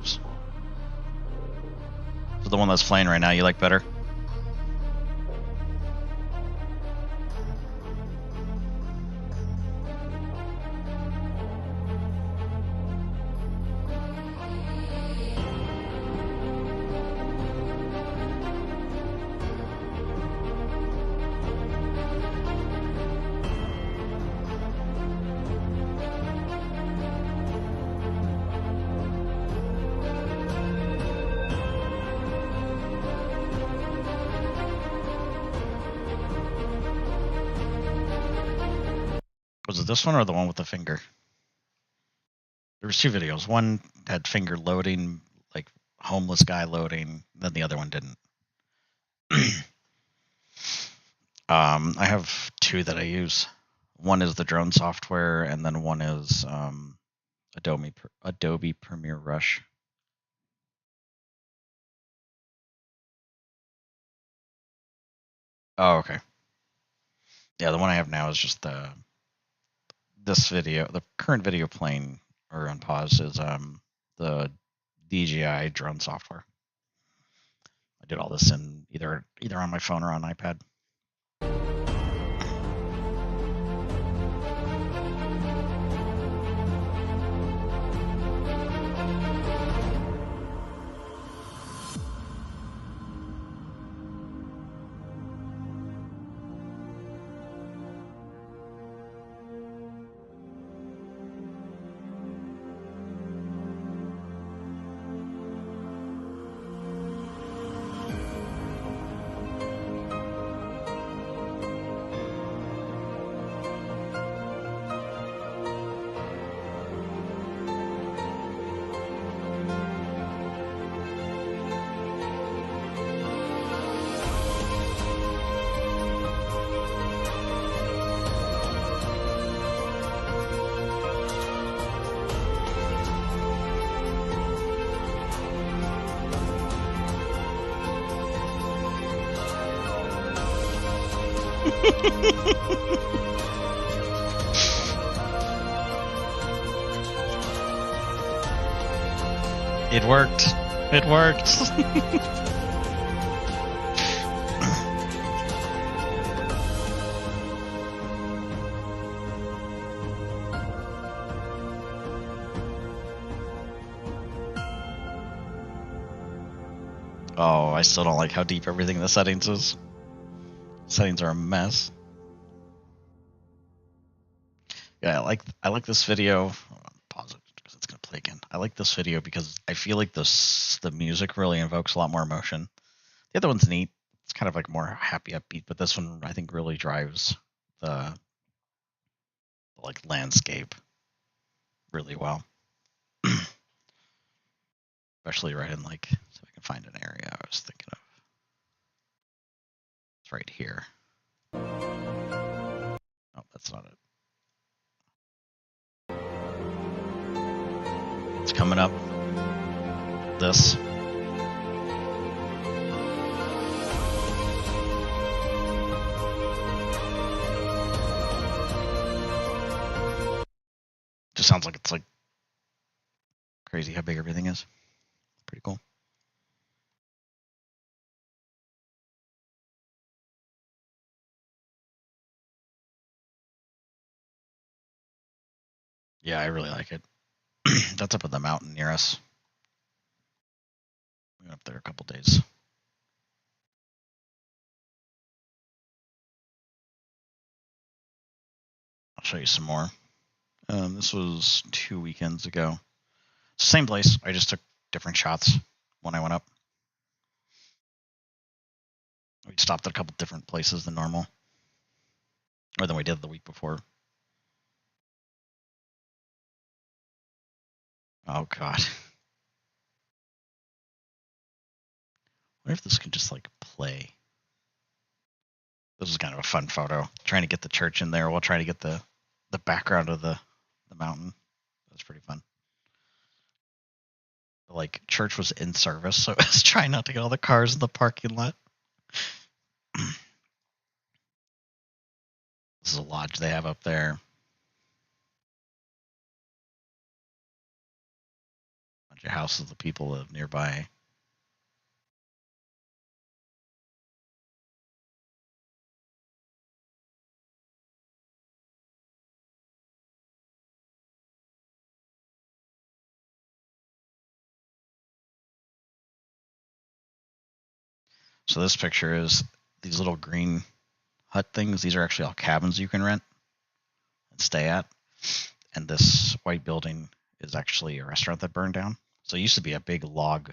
So the one that's playing right now you like better? Was it this one or the one with the finger? There was two videos. One had finger loading, like homeless guy loading, then the other one didn't. I have two that I use. One is the drone software, and then one is Adobe Premiere Rush. Oh, okay. Yeah, the one I have now is just this video. The current video playing or on pause is the DJI drone software. I did all this in either on my phone or on iPad. It worked. It worked. Oh, I still don't like how deep everything in the settings is. Settings are a mess. Yeah, I like this video. Pause it because it's gonna play again. I like this video because I feel like the music really invokes a lot more emotion. The other one's neat. It's kind of like more happy, upbeat, but this one I think really drives the like landscape really well. Especially right in like, so I can find an area I was thinking of. It's right here. Oh, that's not it. It's coming up. This. Just sounds like it's like crazy how big everything is. Pretty cool. Yeah, I really like it. That's up in the mountain near us. We went up there a couple days. show you some more. This was 2 weekends ago. Same place. I just took different shots when I went up. We stopped at a couple different places than normal, or than we did the week before. Oh god. What if this could just like play? This is kind of a fun photo. Trying to get the church in there while trying to get the background of the mountain. That's pretty fun. Like church was in service, so I was trying not to get all the cars in the parking lot. This is a lodge they have up there. Bunch of houses the people live nearby. So this picture is these little green hut things. These are actually all cabins you can rent and stay at. And this white building is actually a restaurant that burned down. So it used to be a big log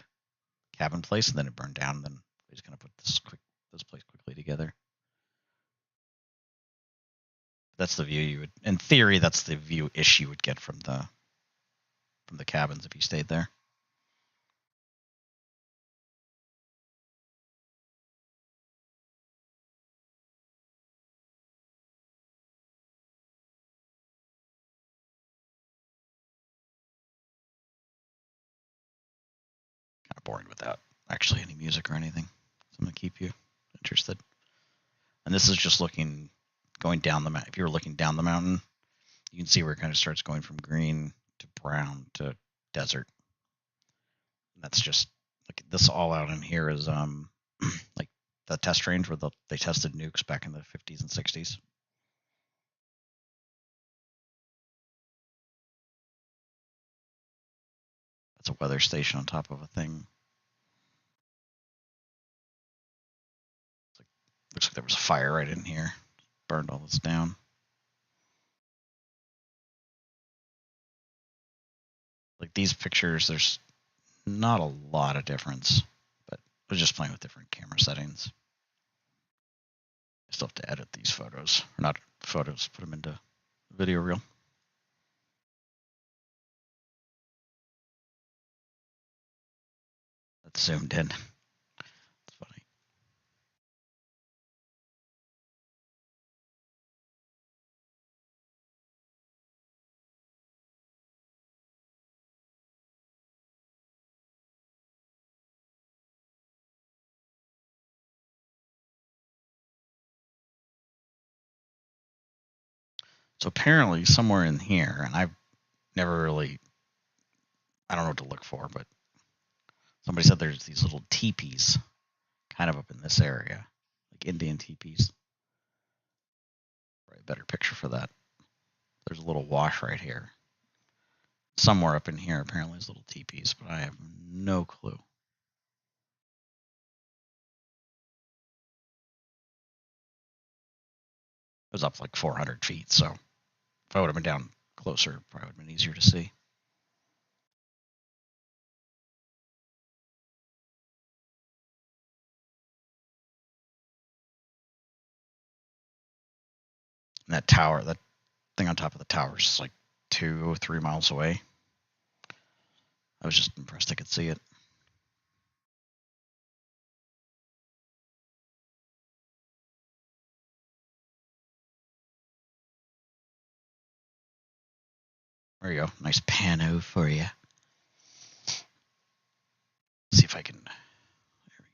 cabin place, and then it burned down. And then we're just gonna put this place quickly together. That's the view you would, in theory, that's the view-ish you would get from the cabins if you stayed there. Kind of boring without actually any music or anything. So I'm gonna keep you interested. And this is just going down the mountain. If you were looking down the mountain, you can see where it kind of starts going from green to brown to desert. And that's just like this all out in here is like the test range where they tested nukes back in the 50s and 60s. That's a weather station on top of a thing. Looks like there was a fire right in here. Burned all this down. Like these pictures, there's not a lot of difference, but I was just playing with different camera settings. I still have to edit these photos, or not photos, put them into video reel. That's zoomed in. It's funny. So apparently somewhere in here, and I've never really, I don't know what to look for, but somebody said there's these little teepees kind of up in this area, like Indian teepees. Probably a better picture for that. There's a little wash right here. Somewhere up in here, apparently, there's little teepees, but I have no clue. It was up like 400 feet, so if I would have been down closer, it probably would have been easier to see. And that tower, that thing on top of the tower is like 2 or 3 miles away. I was just impressed I could see it. There you go. Nice pano for you. See if I can. There we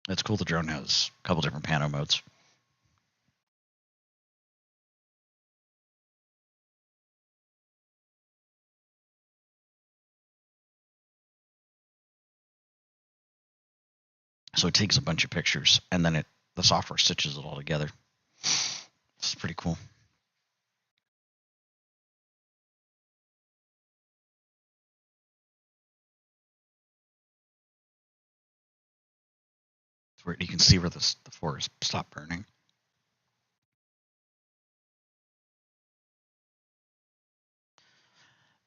go. It's cool. The drone has a couple different pano modes. So it takes a bunch of pictures, and then the software stitches it all together. It's pretty cool. where you can see where the forest stopped burning.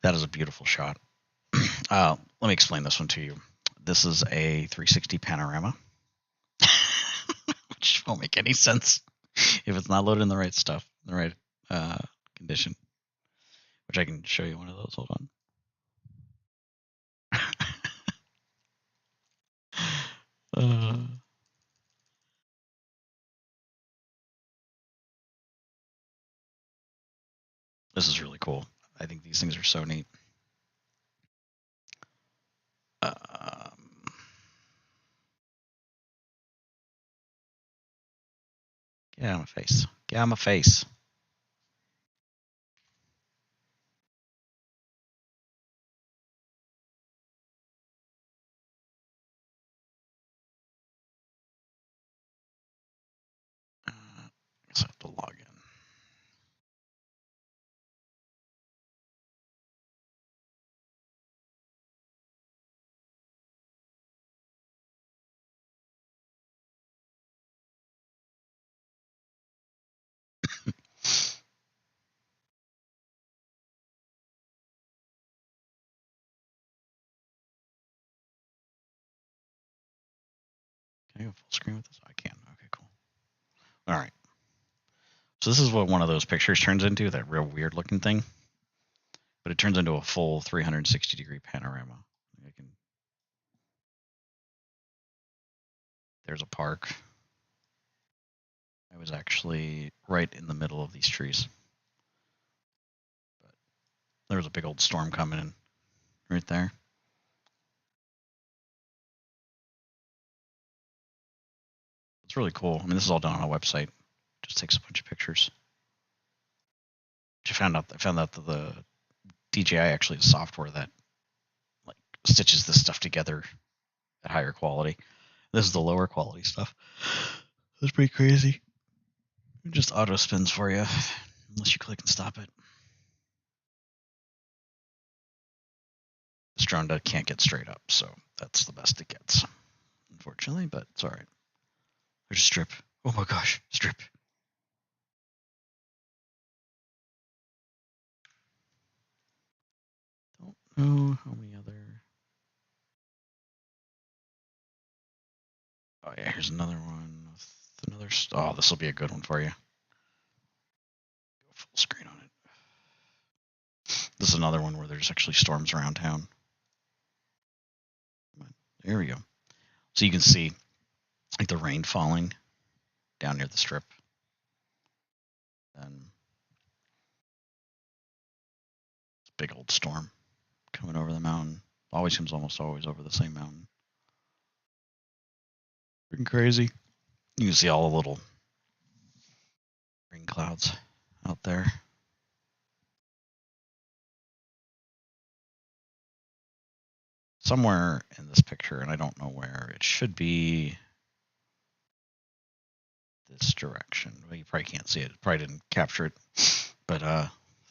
That is a beautiful shot. Let me explain this one to you. This is a 360 panorama, which won't make any sense if it's not loaded in the right stuff, in the right condition. Which I can show you one of those. Hold on. This is really cool. I think these things are so neat. Get out of my face. Get out of my face. I guess I have to log in. Can I go full screen with this? I can. Okay, cool. All right. So this is what one of those pictures turns into, that real weird looking thing. But it turns into a full 360-degree panorama. There's a park. I was actually right in the middle of these trees. But there was a big old storm coming in right there. It's really cool. I mean, this is all done on a website. Just takes a bunch of pictures. I found out that the DJI actually is software that like stitches this stuff together at higher quality. This is the lower quality stuff. That's pretty crazy. It just auto spins for you unless you click and stop it. This drone can't get straight up, so that's the best it gets, unfortunately, but it's all right. There's a strip. Oh my gosh, strip. Don't know how many other. Oh yeah, here's another one with another. Oh, this will be a good one for you. Go full screen on it. This is another one where there's actually storms around town. There we go. So you can see like the rain falling down near the strip. And it's a big old storm coming over the mountain. Always comes almost always over the same mountain. Freaking crazy. You can see all the little rain clouds out there. Somewhere in this picture, and I don't know where, it should be this direction. Well, you probably can't see it. Probably didn't capture it. But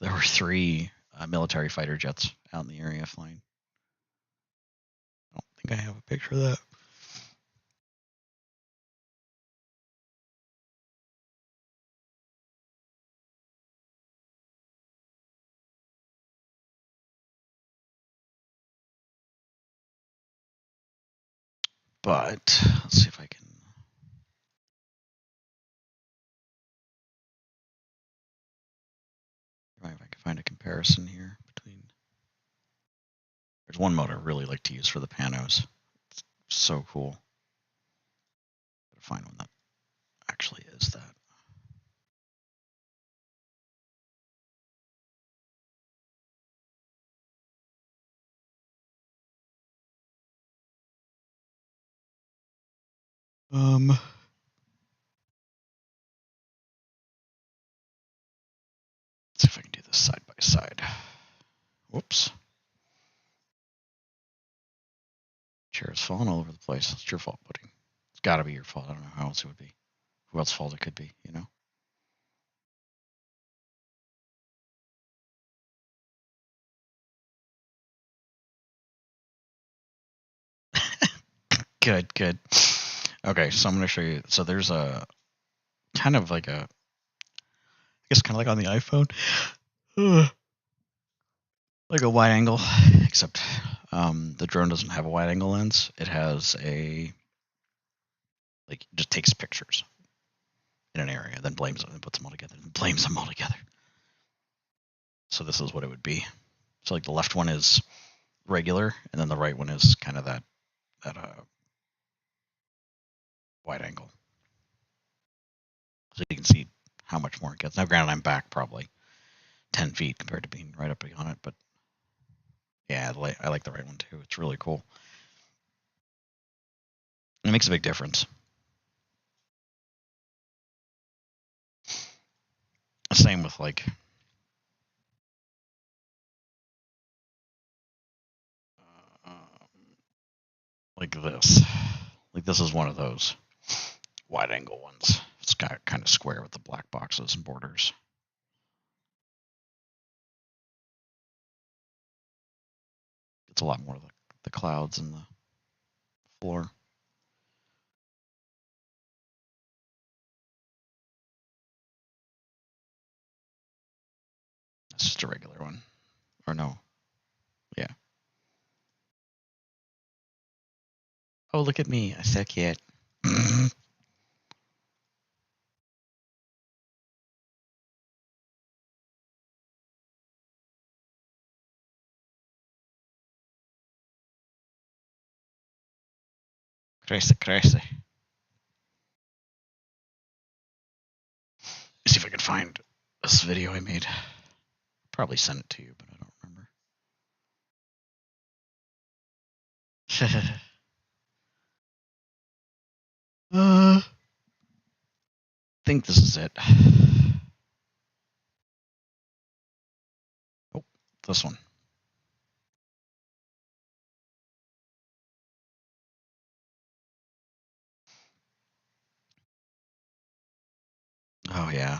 there were 3 military fighter jets out in the area flying. I don't think I have a picture of that. But let's see if I can. If I can find a comparison here between. There's one mode I really like to use for the panos. It's so cool. Gotta find one that actually is that. Let's see if I can do this side by side. Whoops. Chair's falling all over the place. It's your fault, buddy. It's got to be your fault. I don't know how else it would be. Who else's fault it could be, you know? Good. Okay, so I'm going to show you. So there's a kind of like a, I guess kind of like on the iPhone, like a wide angle, except the drone doesn't have a wide angle lens. It has a, like, just takes pictures in an area, then blames them and puts them all together, and blames them all together. So this is what it would be. So like the left one is regular, and then the right one is kind of that wide angle. So you can see how much more it gets. Now, granted, I'm back probably 10 feet compared to being right up on it, but yeah, I like the right one too. It's really cool. It makes a big difference. Same with like this. Like this is one of those wide angle ones. It's got kind of square with the black boxes and borders. It's a lot more of the clouds and the floor. It's just a regular one. Or no. Yeah. Oh, look at me. I said cat. Crazy, crazy. See if I can find this video I made. Probably sent it to you, but I don't remember. I think this is it. Oh, this one. Oh yeah.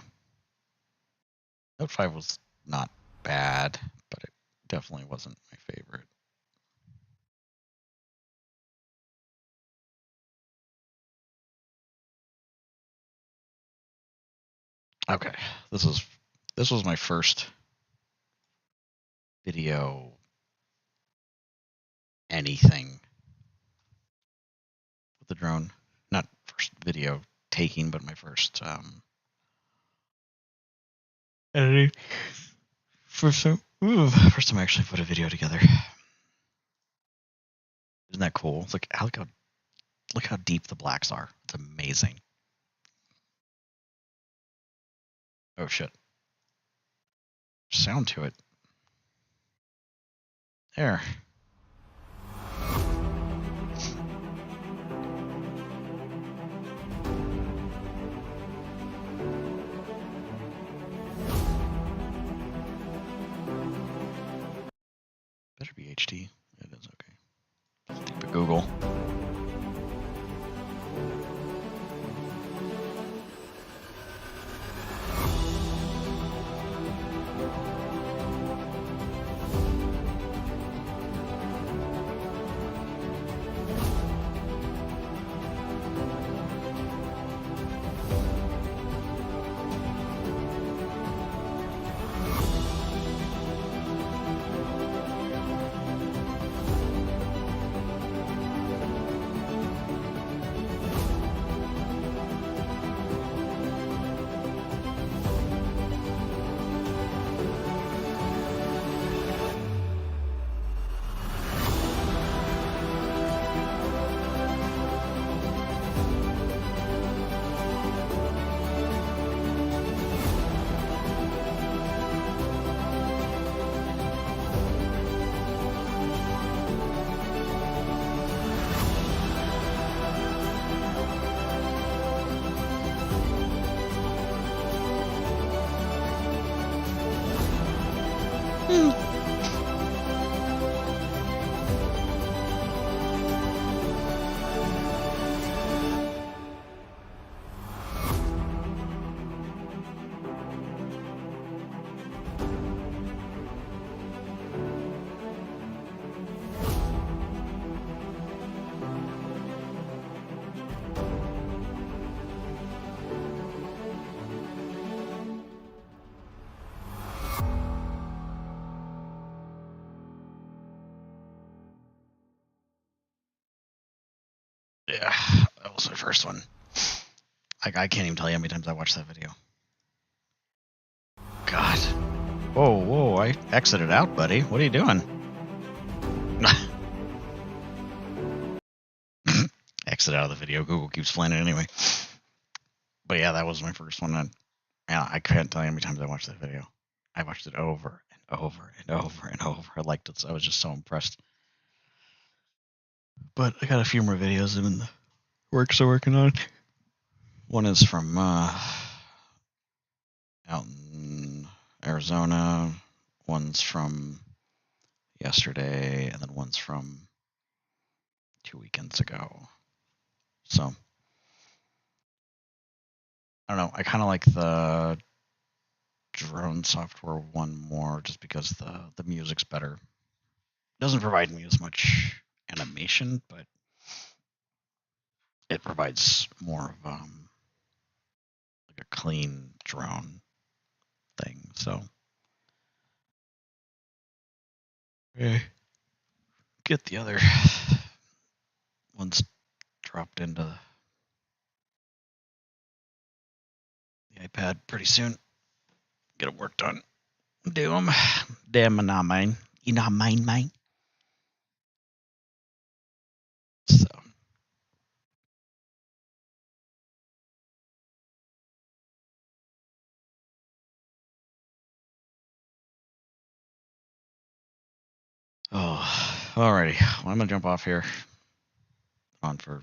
Note 5 was not bad, but it definitely wasn't my favorite. Okay, this was my first video anything with the drone. Not first video taking, but my first editing. First time I actually put a video together. Isn't that cool? Look how deep the blacks are. It's amazing. Oh shit. Sound to it. There. Better be HD. It is okay. Just type it Google. Yeah, that was my first one. I can't even tell you how many times I watched that video. God. Whoa, I exited out, buddy. What are you doing? Exit out of the video. Google keeps playing it anyway. But yeah, that was my first one. And yeah, I can't tell you how many times I watched that video. I watched it over and over and over and over. I liked it. So I was just so impressed. But I got a few more videos I'm in the works of working on. One is from out in Arizona. One's from yesterday, and then one's from 2 weekends ago. So I don't know. I kind of like the drone software one more, just because the music's better. It doesn't provide me as much animation, but it provides more of like a clean drone thing. So okay. Get the other ones dropped into the iPad pretty soon. Get them worked on. Do them. Damn, not mine. You not mine. So. Oh, alrighty. Well, I'm gonna jump off here. On for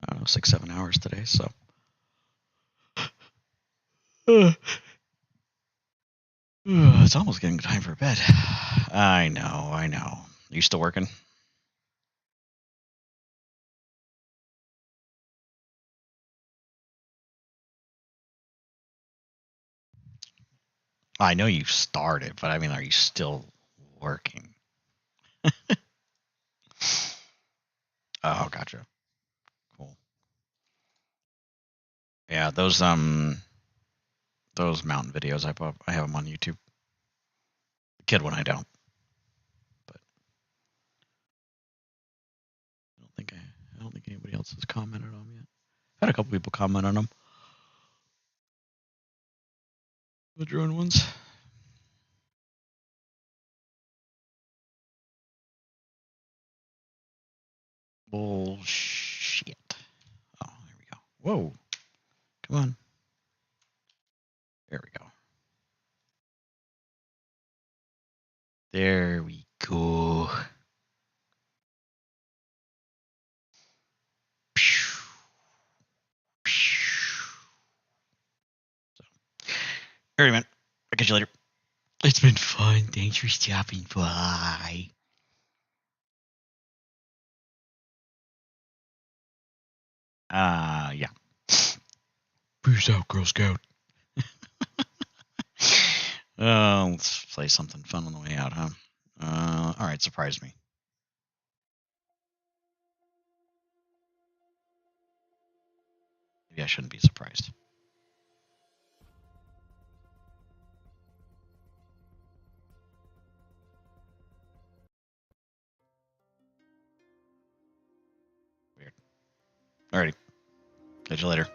I don't know 6-7 hours today. So. It's almost getting time for bed. I know. You still working? I know you started, but I mean, are you still working? Oh, gotcha. Cool. Yeah, those mountain videos I have them on YouTube. The kid one I don't, but I don't think anybody else has commented on them yet. Had a couple people comment on them. The drone ones. Bullshit. Oh, there we go. Whoa. Come on. There we go. There we go. Alright, man. I'll catch you later. It's been fun. Thanks for stopping by. Yeah. Peace out, Girl Scout. Let's play something fun on the way out, huh? Alright, surprise me. Maybe I shouldn't be surprised. Weird. Alrighty. Catch you later.